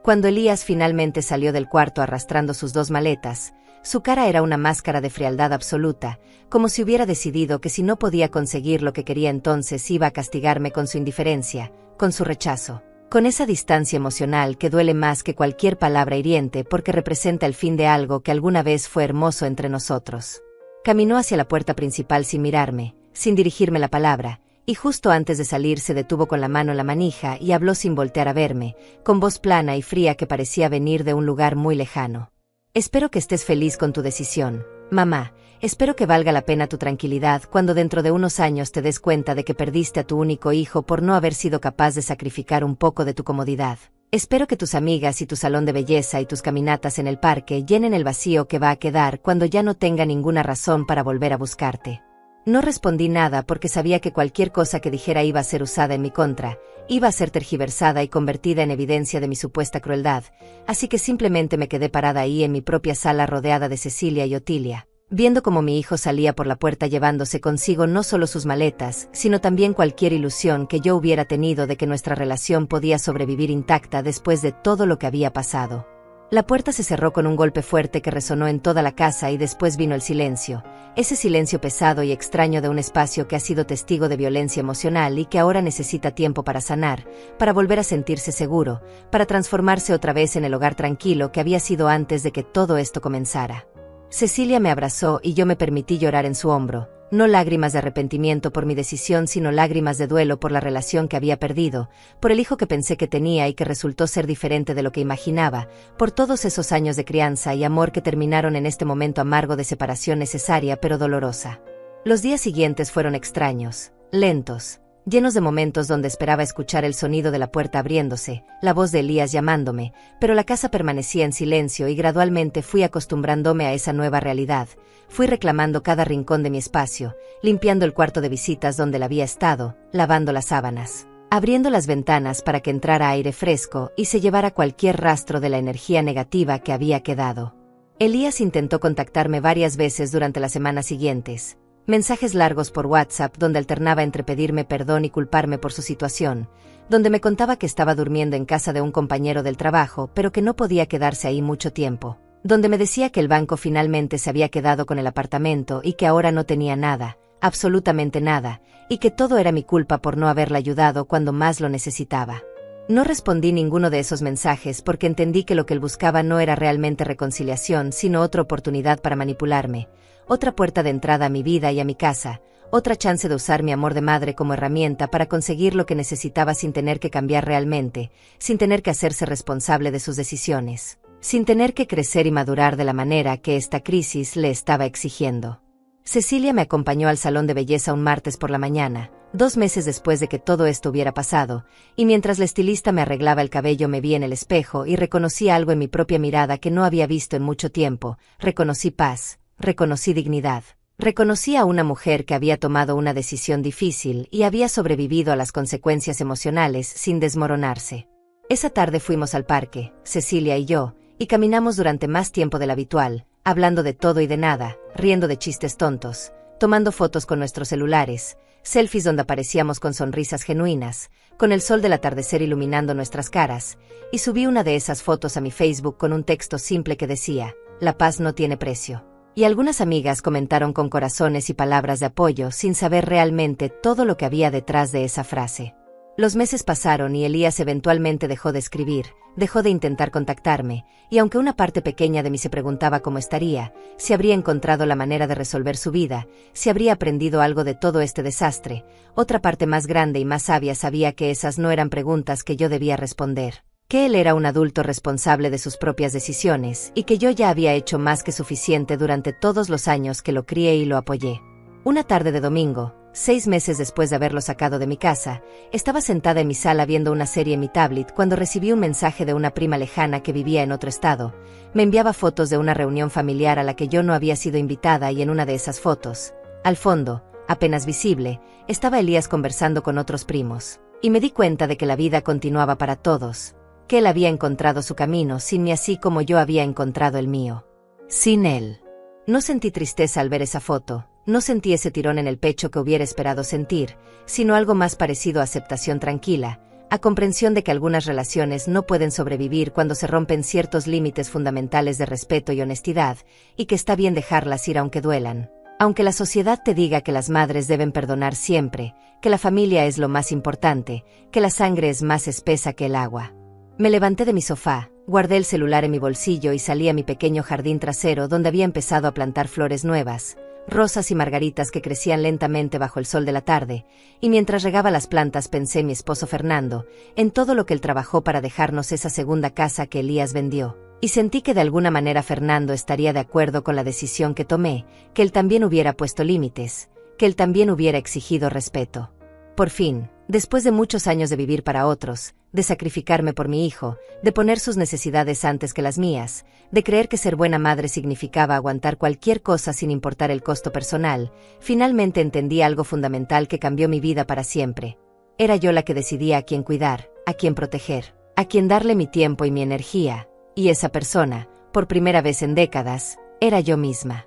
Cuando Elías finalmente salió del cuarto arrastrando sus 2 maletas, su cara era una máscara de frialdad absoluta, como si hubiera decidido que si no podía conseguir lo que quería entonces iba a castigarme con su indiferencia, con su rechazo, con esa distancia emocional que duele más que cualquier palabra hiriente porque representa el fin de algo que alguna vez fue hermoso entre nosotros. Caminó hacia la puerta principal sin mirarme, sin dirigirme la palabra, y justo antes de salir se detuvo con la mano en la manija y habló sin voltear a verme, con voz plana y fría que parecía venir de un lugar muy lejano. Espero que estés feliz con tu decisión, mamá, espero que valga la pena tu tranquilidad cuando dentro de unos años te des cuenta de que perdiste a tu único hijo por no haber sido capaz de sacrificar un poco de tu comodidad. Espero que tus amigas y tu salón de belleza y tus caminatas en el parque llenen el vacío que va a quedar cuando ya no tenga ninguna razón para volver a buscarte. No respondí nada porque sabía que cualquier cosa que dijera iba a ser usada en mi contra, iba a ser tergiversada y convertida en evidencia de mi supuesta crueldad, así que simplemente me quedé parada ahí en mi propia sala rodeada de Cecilia y Otilia, viendo cómo mi hijo salía por la puerta llevándose consigo no solo sus maletas, sino también cualquier ilusión que yo hubiera tenido de que nuestra relación podía sobrevivir intacta después de todo lo que había pasado. La puerta se cerró con un golpe fuerte que resonó en toda la casa y después vino el silencio, ese silencio pesado y extraño de un espacio que ha sido testigo de violencia emocional y que ahora necesita tiempo para sanar, para volver a sentirse seguro, para transformarse otra vez en el hogar tranquilo que había sido antes de que todo esto comenzara. Cecilia me abrazó y yo me permití llorar en su hombro, no lágrimas de arrepentimiento por mi decisión, sino lágrimas de duelo por la relación que había perdido, por el hijo que pensé que tenía y que resultó ser diferente de lo que imaginaba, por todos esos años de crianza y amor que terminaron en este momento amargo de separación necesaria pero dolorosa. Los días siguientes fueron extraños, lentos, llenos de momentos donde esperaba escuchar el sonido de la puerta abriéndose, la voz de Elías llamándome, pero la casa permanecía en silencio y gradualmente fui acostumbrándome a esa nueva realidad. Fui reclamando cada rincón de mi espacio, limpiando el cuarto de visitas donde él había estado, lavando las sábanas, abriendo las ventanas para que entrara aire fresco y se llevara cualquier rastro de la energía negativa que había quedado. Elías intentó contactarme varias veces durante las semanas siguientes. Mensajes largos por WhatsApp donde alternaba entre pedirme perdón y culparme por su situación, donde me contaba que estaba durmiendo en casa de un compañero del trabajo pero que no podía quedarse ahí mucho tiempo, donde me decía que el banco finalmente se había quedado con el apartamento y que ahora no tenía nada, absolutamente nada, y que todo era mi culpa por no haberla ayudado cuando más lo necesitaba. No respondí ninguno de esos mensajes porque entendí que lo que él buscaba no era realmente reconciliación, sino otra oportunidad para manipularme, otra puerta de entrada a mi vida y a mi casa, otra chance de usar mi amor de madre como herramienta para conseguir lo que necesitaba sin tener que cambiar realmente, sin tener que hacerse responsable de sus decisiones, sin tener que crecer y madurar de la manera que esta crisis le estaba exigiendo. Cecilia me acompañó al salón de belleza un martes por la mañana, 2 meses después de que todo esto hubiera pasado, y mientras la estilista me arreglaba el cabello me vi en el espejo y reconocí algo en mi propia mirada que no había visto en mucho tiempo. Reconocí paz, reconocí dignidad, reconocí a una mujer que había tomado una decisión difícil y había sobrevivido a las consecuencias emocionales sin desmoronarse. Esa tarde fuimos al parque, Cecilia y yo, y caminamos durante más tiempo del habitual, hablando de todo y de nada, riendo de chistes tontos, tomando fotos con nuestros celulares, selfies donde aparecíamos con sonrisas genuinas, con el sol del atardecer iluminando nuestras caras, y subí una de esas fotos a mi Facebook con un texto simple que decía, «La paz no tiene precio». Y algunas amigas comentaron con corazones y palabras de apoyo sin saber realmente todo lo que había detrás de esa frase. Los meses pasaron y Elías eventualmente dejó de escribir, dejó de intentar contactarme, y aunque una parte pequeña de mí se preguntaba cómo estaría, si habría encontrado la manera de resolver su vida, si habría aprendido algo de todo este desastre, otra parte más grande y más sabia sabía que esas no eran preguntas que yo debía responder, que él era un adulto responsable de sus propias decisiones y que yo ya había hecho más que suficiente durante todos los años que lo crié y lo apoyé. Una tarde de domingo, 6 meses después de haberlo sacado de mi casa, estaba sentada en mi sala viendo una serie en mi tablet cuando recibí un mensaje de una prima lejana que vivía en otro estado. Me enviaba fotos de una reunión familiar a la que yo no había sido invitada y en una de esas fotos, al fondo, apenas visible, estaba Elías conversando con otros primos. Y me di cuenta de que la vida continuaba para todos, que él había encontrado su camino sin mí así como yo había encontrado el mío. Sin él. No sentí tristeza al ver esa foto, no sentí ese tirón en el pecho que hubiera esperado sentir, sino algo más parecido a aceptación tranquila, a comprensión de que algunas relaciones no pueden sobrevivir cuando se rompen ciertos límites fundamentales de respeto y honestidad, y que está bien dejarlas ir aunque duelan. Aunque la sociedad te diga que las madres deben perdonar siempre, que la familia es lo más importante, que la sangre es más espesa que el agua. Me levanté de mi sofá, guardé el celular en mi bolsillo y salí a mi pequeño jardín trasero donde había empezado a plantar flores nuevas, rosas y margaritas que crecían lentamente bajo el sol de la tarde, y mientras regaba las plantas pensé en mi esposo Fernando, en todo lo que él trabajó para dejarnos esa segunda casa que Elías vendió, y sentí que de alguna manera Fernando estaría de acuerdo con la decisión que tomé, que él también hubiera puesto límites, que él también hubiera exigido respeto. Por fin, después de muchos años de vivir para otros, de sacrificarme por mi hijo, de poner sus necesidades antes que las mías, de creer que ser buena madre significaba aguantar cualquier cosa sin importar el costo personal, finalmente entendí algo fundamental que cambió mi vida para siempre. Era yo la que decidía a quién cuidar, a quién proteger, a quién darle mi tiempo y mi energía, y esa persona, por primera vez en décadas, era yo misma.